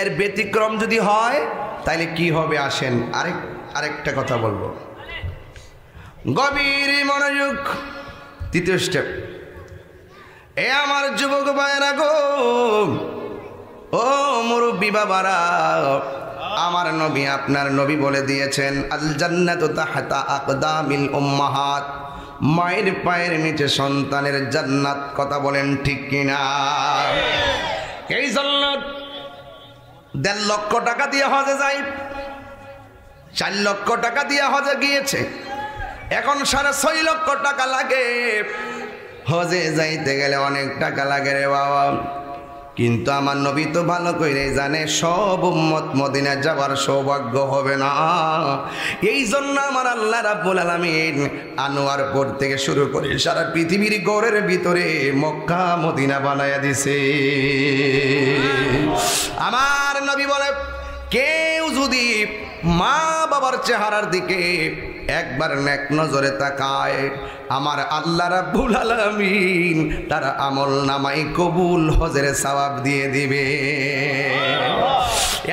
এর ব্যতিক্রম যদি হয় তাহলে কি হবে আসেন আরেকটা কথা বলবো, গভীর মনোযোগ। তৃতীয় স্টেপ, এ আমার যুবক ভাইয়েরা গো, ও মুরব্বী বাবারা, আমার নবী আপনার নবী বলে দিয়েছেন, আল জান্নাতু তাহতা আকদামিল উম্মাহাত, মায়ের পায়ের নিচে সন্তানের জান্নাত। কথা বলেন ঠিক কিনা? এই জন্য 1.5 লক্ষ টাকা দিয়ে হজে যায়, 4 লক্ষ টাকা দিয়ে হজে গিয়েছে, এখন 6.5 লক্ষ টাকা লাগে। হজে যাইতে গেলে অনেক টাকা লাগে রে বাবা। কিন্তু আমার নবী তো ভালো করে জানে সব উম্মত মদিনা যাওয়ার সৌভাগ্য হবে না। এই জন্য আমার আল্লাহ রাব্বুল আলামিন আনোয়ারপুর থেকে শুরু করে সারা পৃথিবীর গড়ের ভিতরে মক্কা মদিনা বানায়া দিছে। আমার নবী বলে, কেউ যদি মা বাবার চেহারার দিকে একবার নেক নজরে তাকায়, আমার আল্লাহ রাব্বুল আলামিন তার আমল নামাই কবুল হজের সওয়াব দিয়ে দিবে।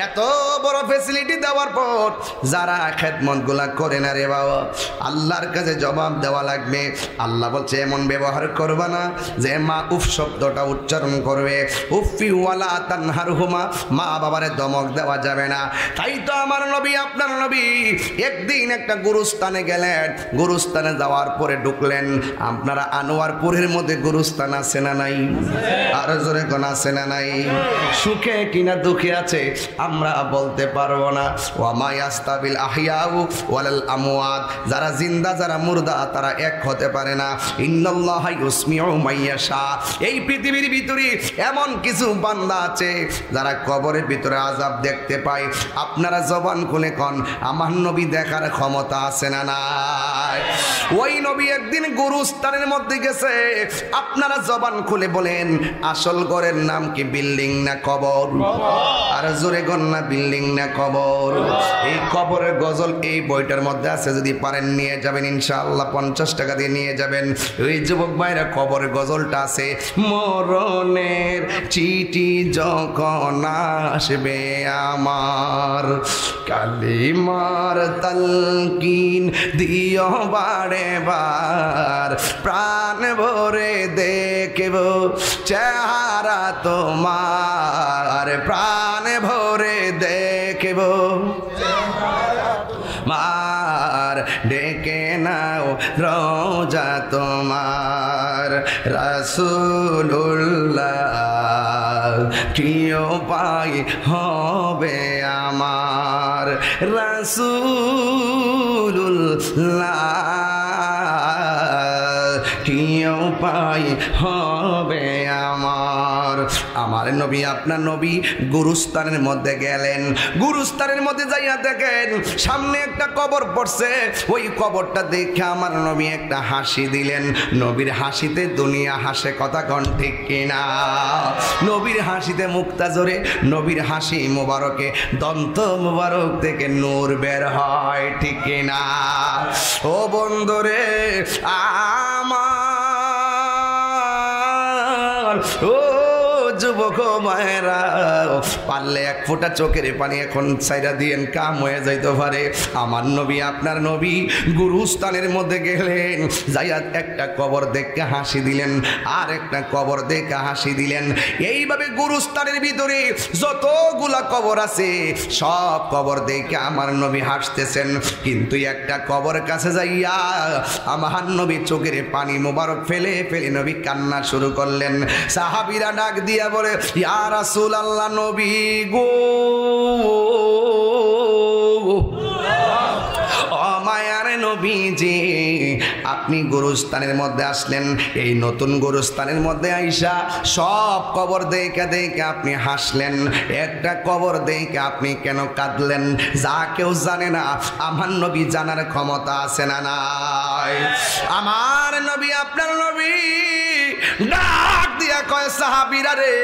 এত বড় ফ্যাসিলিটি দেওয়ার পর যারা খেদমতগুলা করে না রে বাবা, আল্লাহর কাছে জবাব দেওয়া লাগবে। আল্লাহ বলছে এমন ব্যবহার করবা না যে মা উফ শব্দটা উচ্চারণ করবে। উফি ওয়ালা তানহারহুমা, মা বাবারে দমক দেওয়া যাবে না। তাই তো আমার নবী আপনার নবী একদিন একটা গুরুস্থানে গেলেন, গুরুস্থানে যাওয়ার পরে ঢুকলেন। আপনারা আনোয়ারপুরের মধ্যে গুরুস্থান আছে না নাই? আর জোরে কোন আছে না নাই? সুখে কিনা দুঃখে আছে আমরা বলতে পারবো না। ওয়ামা ইয়াস্তাবিল আহিয়াউ ওয়ালাল আমওয়াত, যারা জিন্দা যারা মুর্দা তারা এক হতে পারে না। ইন্নাল্লাহা ইউসমিউ মাইয়াশা, এই পৃথিবীর ভিতরে এমন কিছু বান্দা আছে যারা কবরের ভিতরে আযাব দেখতে পায়। আপনারা জবান খুলে কোন আমার নবী দেখার ক্ষমতা আছে না নাই? ওই নবী একদিন গুরুস্থানের মধ্যে গেছে। আপনারা জবান খুলে বলেন আসল ঘরের নাম কি, বিল্ডিং না কবর? আর জোরে গন্না, বিল্ডিং না কবর? এই কবরের গজল এই বইটার মধ্যে আছে, যদি পারেন নিয়ে যাবেন ইনশাআল্লাহ, 50 টাকা দিয়ে নিয়ে যাবেন। ওই যুবক ভাইরা কবরের গজলটা আছে, মরণের চিঠি যখন আসবে আমার, কালিমার তালকিন দিও বারে বার, প্রাণ ভরে দেখব চেহারা তোমার, প্রাণ ভরে দেখব মার, ডেকে নাও রোজা তোমার রাসূলুল্লাহ কি উপায় হবে আমার রাসূলুল্লাহ কি উপায় হবে আমার। আমার নবী আপনার নবী গুরুস্থানের মধ্যে গেলেন, গুরুস্থানের মধ্যে যাইয়া দেখেন সামনে একটা কবর পড়ছে, ওই কবরটা দেখে আমার নবী একটা হাসি দিলেন। নবীর হাসিতে দুনিয়া হাসে, কথা কন ঠিক কিনা? নবীর হাসিতে মুক্তা জোরে, নবীর হাসি মোবারকে দন্ত মোবারক থেকে নূর বের হয়, ঠিক কিনা? ও বন্ধুরে আমার, ও যুবক মায়েরা, পারলে এক ফোঁটা চোখের পানি এখন ছাইরা দিয়েন, কাম হয়ে যাইতে পারে। আমার নবী আপনার নবী গুরুস্থানের মধ্যে গেলেন, যাইয়া একটা কবর দেখে হাসি দিলেন, আর একটা কবর দেখে হাসি দিলেন। এইভাবে গুরুস্থানের ভিতরে যতগুলা কবর আছে সব কবর দেখে আমার নবী হাসতেছেন, কিন্তু একটা কবর কাছে যাইয়া আমার নবী চোখের পানি মোবারক ফেলে ফেলে নবী কান্না শুরু করলেন। সাহাবীরা ডাক দিয়া বলে, ইয়া রাসূলুল্লাহ, নবী গো, মায়ার নবীজি, আপনি গুরুস্থানের মধ্যে আসলেন, এই নতুন গুরুস্থানের মধ্যে আইসা সব কবর দেখে দেখে আপনি হাসলেন, একটা কবর দেখে আপনি কেন কাঁদলেন? যা কেউ জানে না আমার নবী জানার ক্ষমতা আছে না নাই? আমার নবী আপনার নবী ডাক দিয়া কয়, সাহাবীরা রে,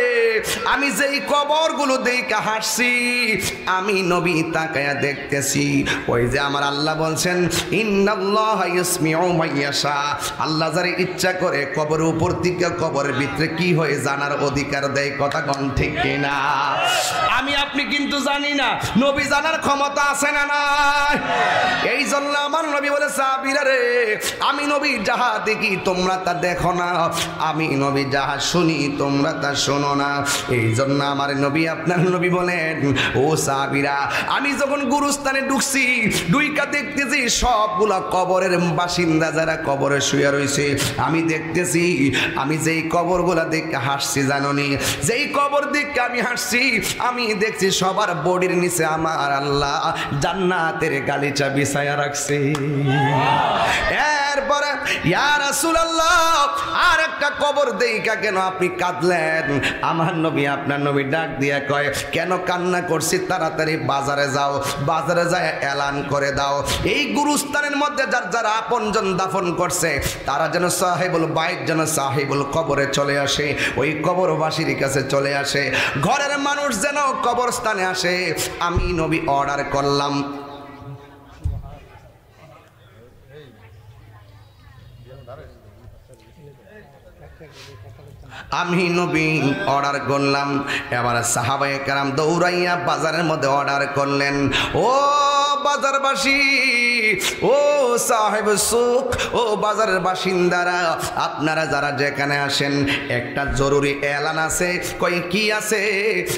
আমি যেই কবরগুলো দেখে হাসছি, আমি নবী তাকায়া দেখতেছি, ওই যে আমার আল্লাহ বলছেন, ইন্নাল্লাহা ইয়াসমিউ মাইয়াশা, আল্লাহ যারে ইচ্ছা করে কবরের উপর থেকে কবরের ভিতরে কি হয়ে জানার অধিকার দেয়, কথা কোন ঠিক কিনা? আমি আপনি কিন্তু জানি না, নবী জানার ক্ষমতা আছে না নাই? এই জন্য আমার নবী বলে, সাহাবীরা রে, আমি নবী যাহা দেখি তোমরা তা দেখো না, আমি নবী যাহা শুনি তোমরা তা শোনো না। এই জন্য আমার নবী আপনার নবী বলেন, ও সাহাবীরা, আমি যখন গুরুস্থানে ঢুকছি, দুইকা দেখতেছি সবগুলা কবরের বাসিন্দা যারা কবরে শুয়ে রয়েছে, আমি দেখতেছি, আমি যেই কবরগুলা দেখে হাসছি জাননি, যেই কবর দেখে আমি হাসছি, আমি দেখছি সবার বডির নিচে আমার আল্লাহ জান্নাতের গালিচা বিছায়া রাখছে। এরপরে ইয়া রাসূলুল্লাহ, আর একটা কবর দেইকা কেন আপনি কাঁদলেন? আমার নবী আপনার নবী ডাক দিয়া কয়, কেন কান্না করছি? তাড়াতাড়ি বাজারে যাও, বাজারে যায় এলান করে দাও, এই গুরুস্থানের মধ্যে যার যারা আপনজন দাফন করছে তারা যেন সাহেবুল বাইত, যেন সাহেবুল কবরে চলে আসে, ওই কবরবাসীর কাছে চলে আসে, ঘরের মানুষ যেন কবরস্থানে আসে। আমি নবী অর্ডার করলাম, আমি নবী অর্ডার করলাম। এবার সাহাবায়ে কেরাম দৌড়াইয়া বাজারের মধ্যে অর্ডার করলেন, ও বাজারবাসী, ও সাহেব সুখ, ও বাজারের বাসিন্দারা, আপনারা যারা যেখানে আসেন, একটা জরুরি এলান আছে। কই কি আছে?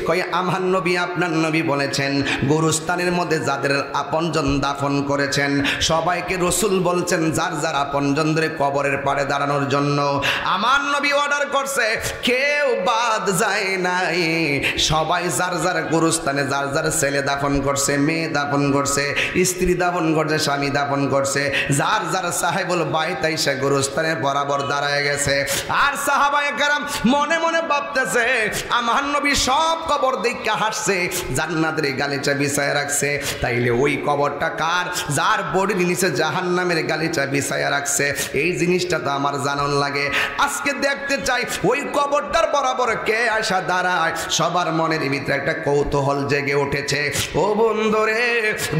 কই আমার নবী আপনার নবী বলেছেন, গুরুস্থানের মধ্যে যাদের আপনজন দাফন করেছেন সবাইকে রসুল বলছেন যার যার আপনজনদের কবরের পাড়ে দাঁড়ানোর জন্য। আমার নবী অর্ডার করছে, কেউ বাদ যায় নাই, সবাই যার যার গুরুস্থানে যার যার ছেলে দাফন করছে, মেয়ে দাফন করছে, স্ত্রী দাফন করছে, স্বামী দাফন করছে, যার যার সাহেবুল বাইত আইসা গুরুস্থানে বরাবর দাঁড়ায় গেছে। আর সাহাবায়ে কেরাম মনে মনে ভাবতেছে, আমার নবী সব কবর দেখে হাসছে, জান্নাতের গালিচা বিছায়া রাখছে, তাইলে ওই কবরটা কার? যার বডির নিচে জাহান্নামের গালিচা বিছায়া রাখছে। এই জিনিসটা তো আমার জানান লাগে, আজকে দেখতে চাই ওই কবরটার বরাবর কে আসা দাঁড়ায়। সবার মনের ভিতরে একটা কৌতূহল জেগে উঠেছে। ও বন্ধুরে,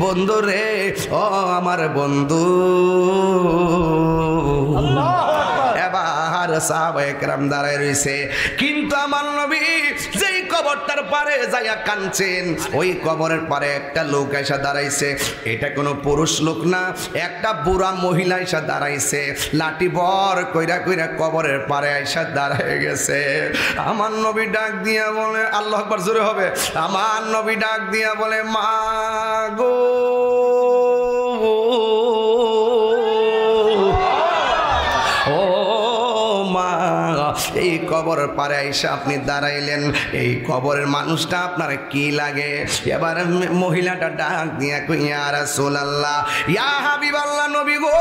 বন্ধুরে, ও আমার বন্ধু, এবার সাহাবায়ে কেরাম দাঁড়ায় রইছে, কিন্তু আমার নবী যেই কবরটার পারে যাইয়া কাঁদছেন, ওই কবরের পারে একটা লোক এসে দাঁড়াইছে। এটা কোনো পুরুষ লোক না, একটা বুড়া মহিলা এসে দাঁড়াইছে, লাঠি বর কইরা কইরা কবরের পারে এসে দাঁড়ায় গেছে। আমার নবী ডাক দিয়া বলে, আল্লাহু আকবার জোরে হবে, আমার নবী ডাক দিয়া বলে, মা গো, ও মা, এই কবর পারে আইসা আপনি দাঁড়াইলেন, এই কবরের মানুষটা আপনার কি লাগে? এবার মহিলাটা ডাক দিয়া কই, ইয়া রাসূলুল্লাহ, ইয়া হাবিবাল্লাহ, নবী গো,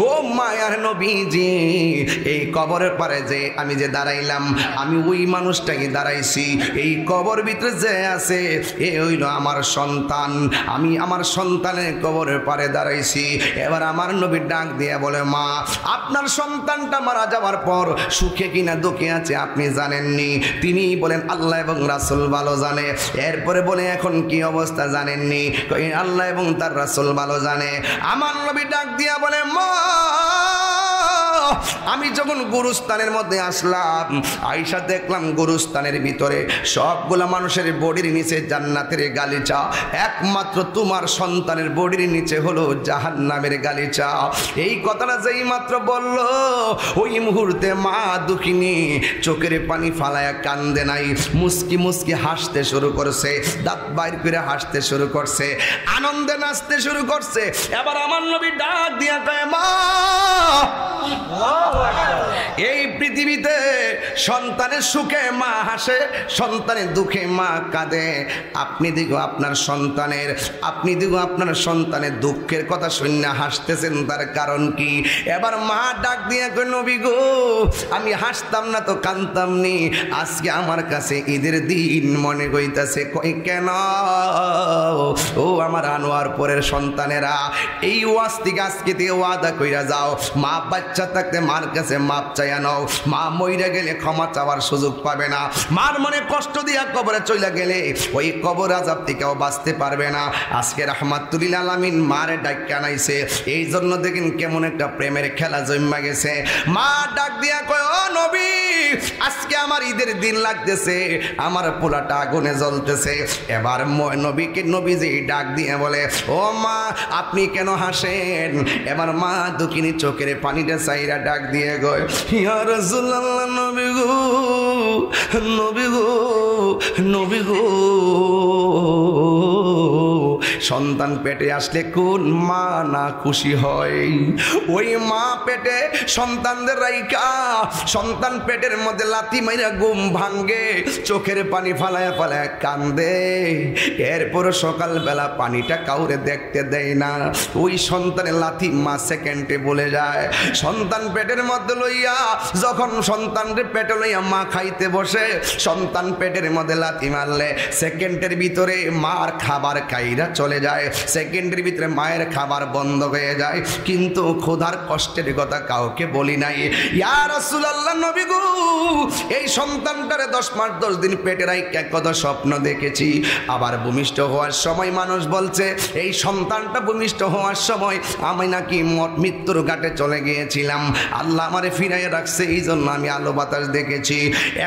ও মায়ার নবীজি, এই কবরের পারে যে আমি যে দাঁড়াইলাম, আমি ওই মানুষটাকে দাঁড়াইছি। এই কবর ভিতরে যে আছে এ হইল আমার সন্তান, আমি আমার সন্তানের কবরের পারে দাঁড়াইছি। এবার আমার নবী ডাক দিয়া বলে, মা, আপনার সন্তানটা মারা যাওয়ার পর সুখে কিনা দুঃখে আছে আপনি জানেননি? তিনি বলেন, আল্লাহ এবং রাসূল ভালো জানে। এরপরে বলে, এখন কি অবস্থা জানেননি? আল্লাহ এবং তার রাসূল ভালো জানে। আমার নবী ডাক দিয়া বলে, মা, আমি যখন গুরুস্থানের মধ্যে আসলাম, আয়েশা দেখলাম গুরুস্থানের ভিতরে সবগুলা মানুষের বডির নিচে জান্নাতের গালিচা, একমাত্র তোমার সন্তানের বডির নিচে হলো জাহান্নামের গালিচা। এই কথাটা যেই মাত্র বলল, ওই মুহূর্তে মা দুঃখিনী চোখের পানি ফালায়া কান্দে নাই, মুস্কি মুস্কি হাসতে শুরু করছে, দাঁত বাইর করে হাসতে শুরু করছে, আনন্দে নাচতে শুরু করছে। এবার আমার নবী ডাক দিয়া কয়, মা, এই পৃথিবীতে সন্তানের সুখে মা হাসে, সন্তানের দুঃখে মা কাঁদে। আপনি দেখো আপনার সন্তানের দুঃখের কথা শুনে হাসতেছেন, তার কারণ কি? এবার মা ডাক দিয়ে কই, নবী গো, আমি হাসতাম না তো কাঁদতাম নি, আজকে আমার কাছে ঈদের দিন মনে হইতাছে। কই কেন? ও আমার আনোয়ারপুরের সন্তানেরা, এই ওয়াজ থেকে আজকে থেকে ওয়াদা কইরা যাও, মা বাচ্চা থাকতে মার কাছে মাপ চাইয়া নাও, মা মইরা গেলে ক্ষমা চাওয়ার সুযোগ পাবে না, মার মনে কষ্ট দিয়া কবরে চলে গেলে ওই কবর আযাব থেকেও বাঁচতে পারবে না। আজকে রাহমাতুল লিল আলামিন মারে ডাক্কা নাইছে, এই জন্য দেখেন কেমন একটা প্রেমের খেলা জন্মা গেছে। মা ডাক দিয়া কয়, ও নবী, আজকে আমার ঈদের দিন লাগতেছে, আমার পোলাটা আগুনে জ্বলতেছে। এবার নবীজি ডাক দিয়ে বলে, ও মা, আপনি কেন হাসেন? এবার মা দুঃখিনী চোখের পানিটা চাইরা ডাক দিয়ে গয়, ইয়া রাসূলুল্লাহ, নবী গো, নবী গো, নবী গো, সন্তান পেটে আসলে কোন মা না খুশি হয়? ওই মা পেটে সন্তানদের রাইকা সন্তান পেটের মধ্যে লাথি মাইরা ঘুম ভাঙ্গে, চোখের পানি ফালায়া ফালায়া কান্দে। এরপর সকালবেলা পানিটা কাউরে দেখতে দেয় না, ওই সন্তানের লাথি মা সেকেন্ডে বলে যায়। সন্তান পেটের মধ্যে লইয়া যখন সন্তানের পেটে লইয়া মা খাইতে বসে, সন্তান পেটের মধ্যে লাথি মারলে সেকেন্ডের ভিতরে মার খাবার খাইরা চলে যায়, সেকেন্ডের ভিতরে মায়ের খাবার বন্ধ হয়ে যায়। কিন্তু ক্ষুধার কষ্টের কথা কাউকে বলি নাই। ইয়া রাসূলুল্লাহ, নবী গো, এই সন্তানটারে 10 মাস 10 দিন পেটে রাইখা কত স্বপ্ন দেখেছি। আবার ভূমিষ্ঠ হওয়ার সময় মানুষ বলছে এই সন্তানটা ভূমিষ্ঠ হওয়ার সময় আমি নাকি মৃত্যুর ঘাটে চলে গিয়েছিলাম, আল্লাহ আমারে ফিরাইয়া রাখছে, এই জন্য আমি আলো বাতাস দেখেছি।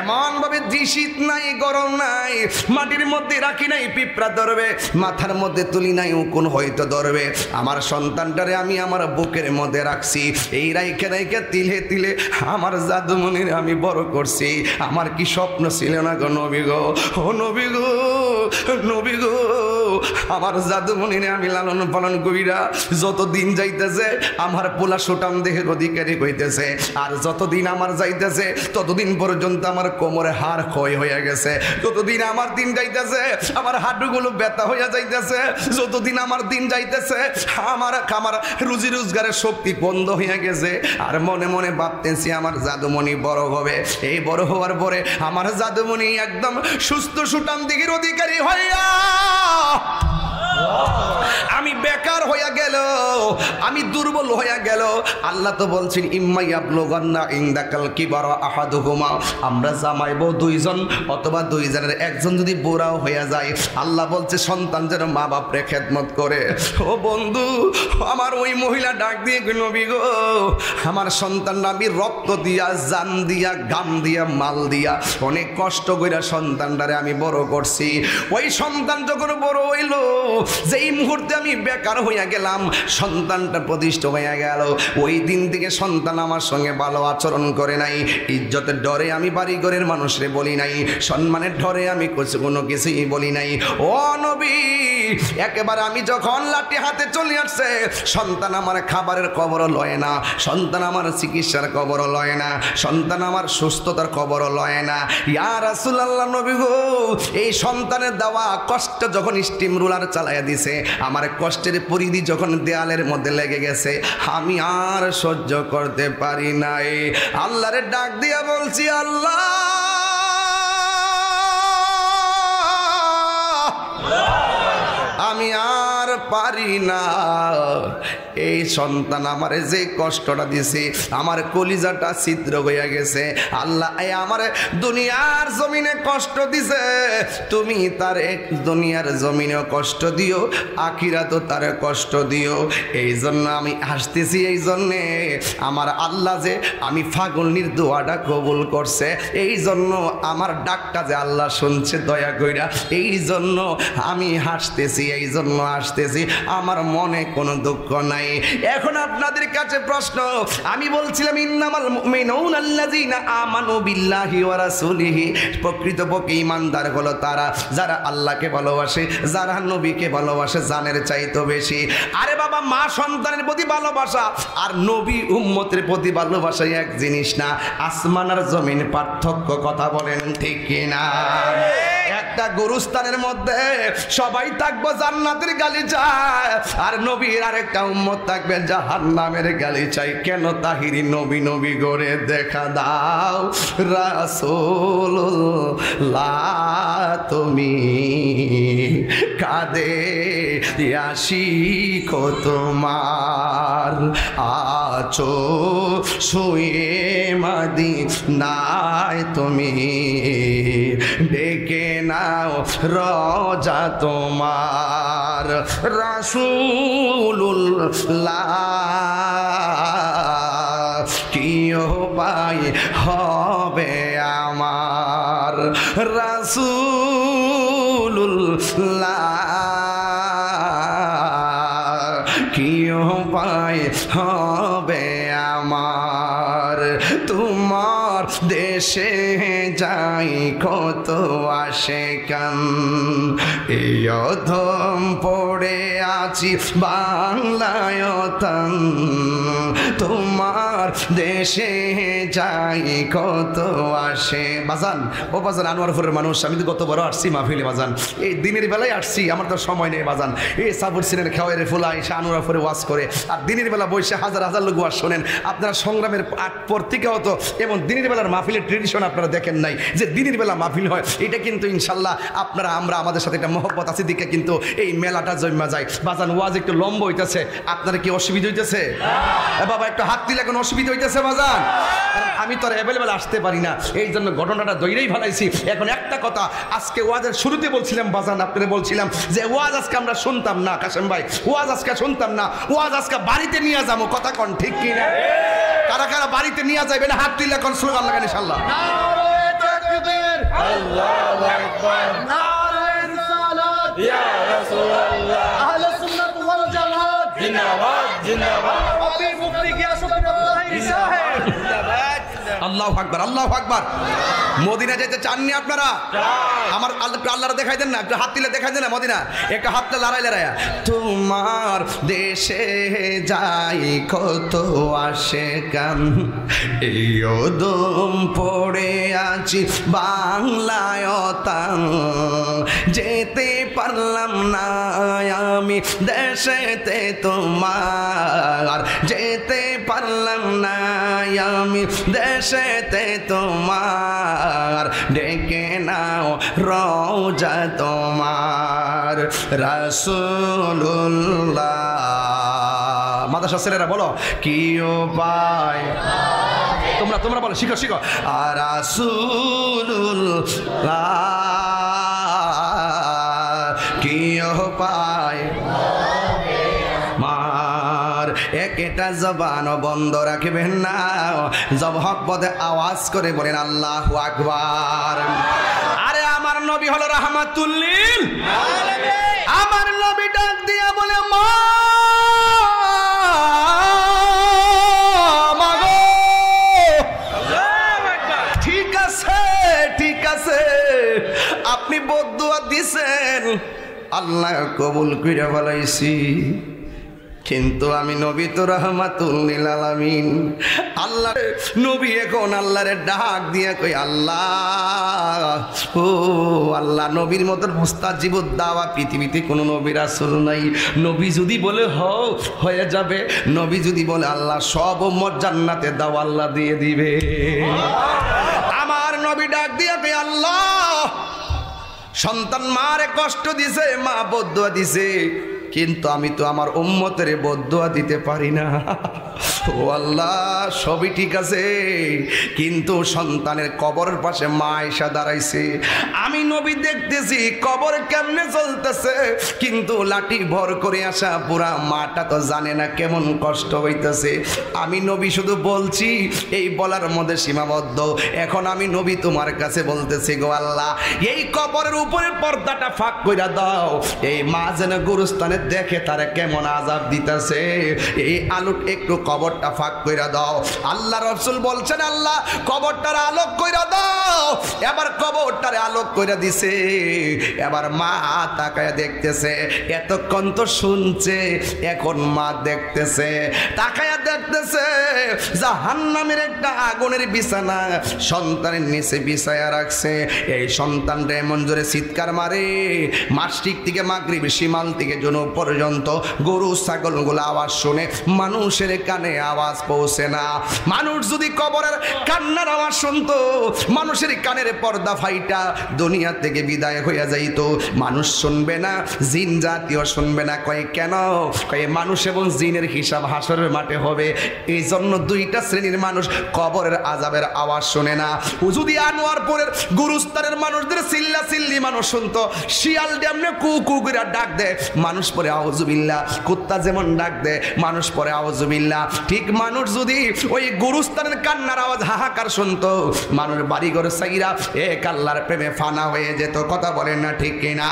এমন ভাবে শীত নাই, গরম নাই, মাটির মধ্যে রাখি নাই পিঁপড়া ধরবে, মাথার মধ্যে তুলি নাই উকুন হয়তো ধরবে। আমার সন্তানটারে আমি আমার বুকের মধ্যে রাখছি, এই রাইখে রাইখে তিলে তিলে আমার জাদুমণির আমি বড় করছি। আমার কি স্বপ্ন ছিল না গো নবী গো, ও নবী গো, নবী গো, আমার জাদুমণিরে আমি লালন পালন কইরা যতদিন যাইতেছে আমার পোলা সুটাম দেহের অধিকারী হইতেছে, আর যতদিন আমার যাইতেছে ততদিন পর্যন্ত আমার কোমরে হাড় ক্ষয় হয়ে গেছে, যতদিন আমার দিন যাইতেছে আমার হাঁটুগুলো ব্যথা হইয়া যাইতেছে, যতদিন আমার দিন যাইতেছে আমার রুজি রোজগারের শক্তি বন্ধ হইয়া গেছে। আর মনে মনে ভাবতেছি আমার জাদুমণি বড় হবে, এই বড় হওয়ার পরে আমার জাদুমণি একদম সুস্থ সুটাম দিকের অধিকারী হইয়া আমি বেকার হইয়া গেল, আমি দুর্বল হইয়া গেল। আল্লাহ তো বলছেন ইম্মা ইয়াবলুগান্না ইনদাকাল কিবারা আহাদুহুমা, আমরা জামাই বউ দুইজন অথবা দুইজনের একজন যদি বুড়াও হইয়া যায়, আল্লাহ বলছে সন্তান যেন মা বাপরে খেদমত করে। ও বন্ধু, আমার ওই মহিলা ডাক দিয়ে নবী গো, আমার সন্তানটা আমি রক্ত দিয়া, জান দিয়া, গাম দিয়া, মাল দিয়া অনেক কষ্ট কইরা সন্তানটারে আমি বড় করছি। ওই সন্তান যখন বড় হইল যেই মুহূর্তে আমি বেকার হইয়া গেলাম, সন্তানটা প্রতিষ্ঠিত হইয়া গেল, ওই দিন থেকে সন্তান আমার সঙ্গে ভালো আচরণ করে নাই। ইজ্জতের ডরে আমি বাড়ি ঘরের মানুষরে বলি নাই, সম্মানের ডরে আমি কোনো কিছুই বলি নাই। ও নবী, একেবারে আমি যখন লাঠি হাতে চলে আসছে, সন্তান আমার খাবারের খবরও লয় না, সন্তান আমার চিকিৎসার খবরও লয় না, সন্তান আমার সুস্থতার খবরও লয় না। ইয়া রাসূলুল্লাহ, নবী গো, এই সন্তানের দেওয়া কষ্ট যখন স্টিম রুলার চালাইয়া দিছে, আমার কষ্টের পরিধি যখন দেয়ালের মধ্যে লেগে গেছে, আমি আর সহ্য করতে পারি নাই। আল্লাহরে ডাক দিয়া বলছি, আল্লাহ আমি আর পারি না। এই সন্তান আমারে যে কষ্টটা দিছে, আমার কলিজাটা ছিদ্র হইয়া গেছে। আল্লাহ আমার দুনিয়ার জমিনে কষ্ট দিছে, তুমি তার এক দুনিয়ার জমিনেও কষ্ট দিও, আখিরাতেও তার কষ্ট দিও। এই জন্য আমি হাসতেছি, এই জন্যে আমার আল্লাহ যে আমি ফাগুলনির দোয়াটা কবুল করছে, এই জন্য আমার ডাকটা যে আল্লাহ শুনছে দয়া কইরা, এই জন্য আমি হাসতেছি, এই জন্য আসতেছি, আমার মনে কোনো দুঃখ নাই। এখন আপনাদের কাছে প্রশ্ন, আমি বলছিলাম ইন্নামাল মুমিনুনা আল্লাযীনা আমানু বিল্লাহি ওয়া রাসূলিহি, প্রকৃতপক্ষে ঈমানদার হলো তারা যারা আল্লাহকে ভালোবাসে, যারা নবীকে ভালোবাসে জানের চাইতে বেশি। আরে বাবা, মা সন্তানের প্রতি ভালোবাসা আর নবী উম্মতের প্রতি ভালোবাসা এক জিনিস না, আসমান আর জমিন পার্থক্য। কথা বলেন ঠিক কিনা? একটা গুরুস্থানের মধ্যে সবাই থাকবো জান্নাতের গালিচায়, আর নবীর আরেকটা উম্মত থাকবে জাহান্নামের গালিচায়। কেন তাহিরি নবী নবী করে দেখা দাও রাসূলুল্লাহ, তুমি কাঁদে আসি তোমার আছো শুয়ে মদিনায়, তুমি ডেকে নাও রোজা তোমার রাসূলুল্লাহ, কি উপায় হবে আমার রাসূলুল্লাহ, কি উপায় হবে আমার। তোমার দেশে যাই কত আশিকান, এই অধম পড়ে আছি বাংলায় তান, তোমার দেশে যাই কত আসে। বাজান, ও বাজান, আনোয়ারপুরের মানুষ, আমি তো গত বড় আসছি মাহফিলে বাজান, এই দিনের বেলায় আসছি, আমার তো সময় নেই বাজান। এই সাবুর সিনের খাওয়ারে ফুলা এসে আনোয়ারপুরে ওয়াজ করে, আর দিনের বেলা বসে হাজার হাজার লোক ওয়াজ শোনেন। আপনারা সংগ্রামের পর থেকে হতো এবং দিনের বেলার মাহফিলের ট্রেডিশন আপনারা দেখেন নাই, যে দিনের বেলা মাহফিল হয়, এটা কিন্তু ইনশাল্লাহ আপনারা আমরা আমাদের সাথে একটা মহব্বত আছে দিকে কিন্তু এই মেলাটা জমা যায়। বাজান, ওয়াজ একটু লম্বা হইতেছে, আপনারা কি অসুবিধা হইতেছে? বাবা একটু হাত দিলে এখন অসুবিধা হইতেছে বাজান, আমি তো আর অ্যাভেলেবেল আসতে পারি না, এই জন্য ঘটনাটা দইরেই ফেলাইছি। এখন একটা কথা, আজকে ওয়াজের শুরুতে বলছিলাম বাজান, আপনারা বলছিলাম যে ওয়াজ আজকে আমরা শুনতাম না, কাশেম ভাই ওয়াজ আজকে শুনতাম না, ওয়াজ আজকে বাড়িতে নিয়ে যাবো। কথা কন ঠিক কি না? কারা কারা বাড়িতে নিয়ে যাবেন হাত দিলে এখন স্লোগান লাগান ইনশাআল্লাহ। নারে তাকবীর, আল্লাহু আকবার, নারে রিসালাত, ইয়া রাসূলুল্লাহ, আহলে সুন্নাত ওয়াল জামাত, জিন্দাবাদ জিন্দাবাদ, আপনি মুফতি গিয়াসউদ্দিন আতাহি সাহেব, জিন্দাবাদ। আল্লাহু আকবার, আল্লাহু আকবার। মদিনা যেতে চাননি আপনারা? আমার আল্লাহরা দেখাই দেন না, একটু হাত দিলে দেখাই দেন না মদিনা, একটা হাতটা লড়াই লড়াইয়া। তোমার দেশে যাই কত আসে গান, এই ওদম পড়ে আছি বাংলায় তান, যেতে পারলাম না আমি দেশেতে তোমার, যেতে পারলাম না আমি দেশেতে তোমার, ডেকে নাও রওজা তোমার রাসূলুল্লাহ। মাদ্রাসা ছেলেরা বলো কি উপায়, তোমরা বলো, শিখো শিখো। আর রাসূলুল্লাহ কি উপায় মার, একটা জবান বন্ধ রাখবেন না, জবাব পদে আওয়াজ করে বলেন আল্লাহু আকবার। আরে আমার নবী হলো রাহমাতুল লিল আলামিন। আমার নবী ডাক দিয়া বলে মা আপনি বদদুয়া দিছেন আল্লাহ কবুল কইরা ফেলাইছি, কিন্তু আমি নবী তো রাহমাতুল লিল আলামিন। আল্লাহ নবী এখন আল্লাহরে ডাক দিয়া কই আল্লাহ, ও আল্লাহ, নবীর মতো মুস্তাজিব দাওয়া পৃথিবীতে কোনো নবী রাসূল নাই। নবী যদি বলে হয়ে যাবে, নবী যদি বলে আল্লাহ সব উম্মত জান্নাতে দাও, আল্লাহ দিয়ে দিবে। আমার নবী ডাক দিয়া কই আল্লাহ, সন্তান মারে কষ্ট দিছে, মা বদদুয়া দিছে, কিন্তু আমি তো আমার উম্মতের বদদুয়া দিতে পারি না। ও আল্লাহ, সবই ঠিক আছে, কিন্তু সন্তানের কবরের পাশে মা এসে দাঁড়াইছে, আমি নবী দেখতেছি কবর কেমনে চলতেছে, কিন্তু লাঠি ভর করে আসা পুরা মাটা তো জানে না কেমন কষ্ট হইতেছে। আমি নবী শুধু বলছি, এই বলার মধ্যে সীমাবদ্ধ। এখন আমি নবী তোমার কাছে বলতেছি গো আল্লাহ, এই কবরের উপরে পর্দাটা ফাঁক কইরা দাও, এই মা যেন গুরুস্থানে দেখে তারা কেমন আযাব দিতেছে, এই আলোক একটু কবরটা ফাঁক কইরা দাও। আল্লাহ রাসূল বলছেন আল্লাহ কবরটার আলোক কইরা দাও। এবার কবরটারে আলোক কইরা দিছে, এবার মা তাকায়া দেখতেছে, এতক্ষণ তো শুনছে, এখন মা দেখতেছে, তাকায়া দেখতেছে জাহান্নামের একটা আগুনের বিছানা সন্তানের নিচে বিছায়া রাখছে। এই সন্তানটা এমন জোরে চিৎকার মারে, মাসরিক থেকে মাগরিব, শিমাল থেকে জুনুব পর্যন্ত গরু ছাগলগুলো আওয়াজ শুনে, মানুষের কানে আওয়াজ পৌঁছে না। মানুষ যদি কবরের কান্নার আওয়াজ শুনতো, মানুষের কানের পর্দা ফাইটা দুনিয়া থেকে বিদায় হইয়া যাইত। মানুষ শুনবে না, জিন জাতীয় শুনবে না। কয় কেন? কয় মানুষ এবং জিনের হিসাব হাসরের মাঠে হবে, এই জন্য দুইটা শ্রেণীর মানুষ কবরের আযাবের আওয়াজ শুনে না। যদি আনোয়ারপুরের গুরুস্থানের মানুষদের চিল্লা চিল্লি মানুষ শুনতো, শিয়াল যেমন কু কু করে ডাক দেয় মানুষ পরে আউযুবিল্লাহ, কুত্তা যেমন ডাক দেয় মানুষ পরে আউযুবিল্লাহ, ঠিক মানুষ যদি ওই গুরুস্থানের কান্নার আওয়াজ হাহাকার শুনতো, মানুষ বাড়িঘর সাইরা এক আল্লাহর প্রেমে ফানা হয়ে যেত। কথা বলেন না ঠিক কিনা?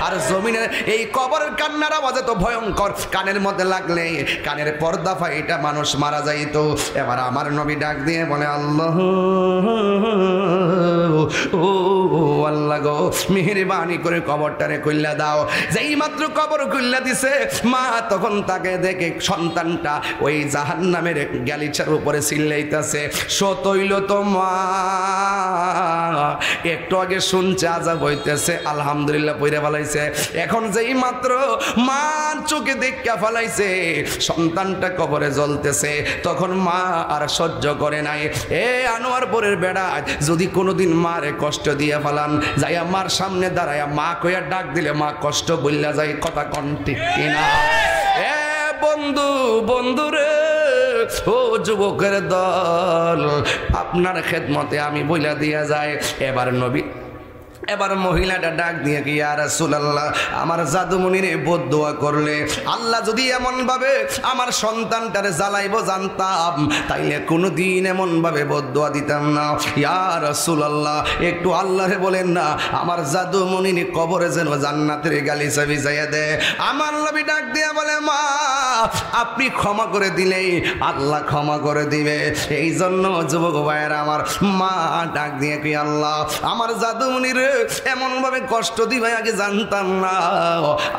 আর জমিনের এই কবরের কান্নার আওয়াজ এত ভয়ঙ্কর, কানের মধ্যে লাগলে কানের পর্দা ফাইটা মানুষ মারা যাইত। এবার আমার নবী ডাক দিয়ে বলে আল্লাহ, ও আল্লাহ গো, মেহেরবানি করে কবরটারে খুললা দাও। যেই মাত্র কবর খুললা দিছে, মা তখন তাকে দেখে সন্তানটা ওই জাহান্নামের গালিচার উপরে চিল্লাইতেছে, সতইল তো মা, একটু আগে শুনছে আযাব হইতেছে, আলহামদুলিল্লাহ পইরা ফেলাইছে। এখন যেই মাত্র মা চোখে দেখা ফেলাইছে সন্তানটা কবরে জ্বলতেছে, তখন মা আর সহ্য করে নাই। এ আনোয়ারপুরের বেড়া, যদি কোনোদিন মারে কষ্ট দিয়ে ফেলান, যাইয়া মার সামনে দাঁড়ায়া মা কইয়া ডাক দিলে মা কষ্ট বললা যায়। কথা কোন ঠিক কিনা? এ বন্ধু, বন্ধুরে, ও যুবকের দল, আপনার খেদমতে আমি বইলা দিয়া যায়। এবার মহিলাটা ডাক দিয়ে কি, ইয়া রাসূলুল্লাহ, আমার জাদুমণিরে বদদুয়া করলে আল্লাহ যদি এমন ভাবে আমার সন্তানটারে জ্বালাইব জানতাম, তাইলে কোনোদিন এমন ভাবে বদদুয়া দিতাম না। ইয়া রাসূলুল্লাহ, একটু আল্লাহরে বলেন না আমার জাদুমণির কবরে যেন জান্নাতের গালিচা বিছাইয়া দেয়। আমার নবী ডাক দিয়ে বলে মা, আপনি ক্ষমা করে দিলেই আল্লাহ ক্ষমা করে দিবে। এই জন্য যুবক ভাইয়েরা আমার, মা ডাক দিয়ে কি আল্লাহ আমার জাদুমণির এমন ভাবে কষ্ট দিবে আগে জানতাম না,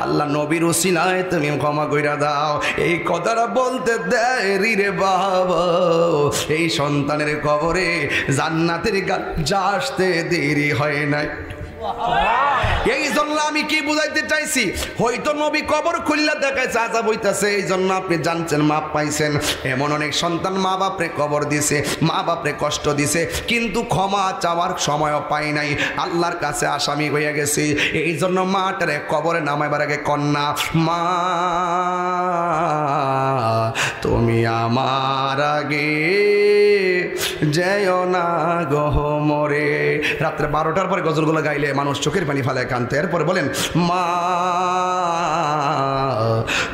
আল্লাহ নবীর ওসিলায় তুমি ক্ষমা কইরা দাও। এই কথাটা বলতে দেরি রে বাবা, এই সন্তানের কবরে জান্নাতের গালিচা আসতে দেরি হয় নাই। এই জন্য আমি কি বুঝাইতে চাইছি, হয়তো নবী কবর খুললা দেখাইছে আযাব হইতাছে, এই জন্য আপনি জানছেন, মাপ পাইছেন। এমন অনেক সন্তান মা বাপরে কবর দিছে, মা বাপরে কষ্ট দিছে, কিন্তু ক্ষমা চাওয়ার সময়ও পাই নাই, আল্লাহর কাছে আসামি হয়ে গেছে। এই জন্য মাটারে কবরে নামাইবার আগে কন্যা, মা তুমি আমার আগে যেও না গহমরে। রাত্রে 12টার পরে গজলগুলো গাইলে মানুষ চোখের পানি ফালায় কানতে। এরপরে বলেন মা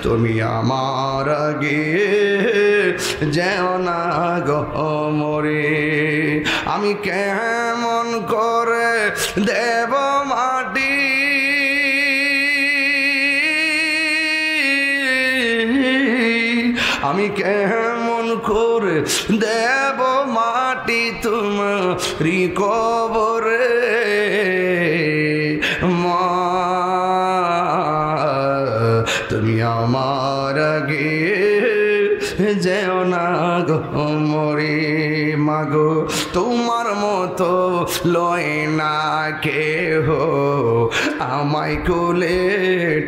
তুমি আমার আগে যেও না গহমরে, আমি কেমন করে দেব মাটি কেমন করে দেব মাটি তোমারি কবরে মা তুমি আমার আগে যেও না গো মরে মাগো তোমার মতো লয় না কেহ আমায় কোলে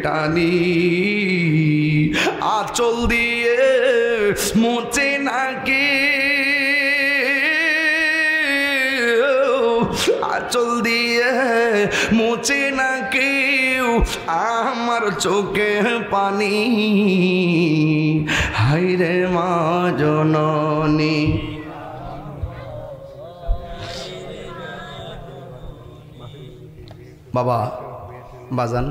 টানি আঁচল দিয়ে মুছে নাকি আঁচল দিয়ে মুছে না কেউ আমার চোখে পানি হায়রে মা জননী বাবা বাজান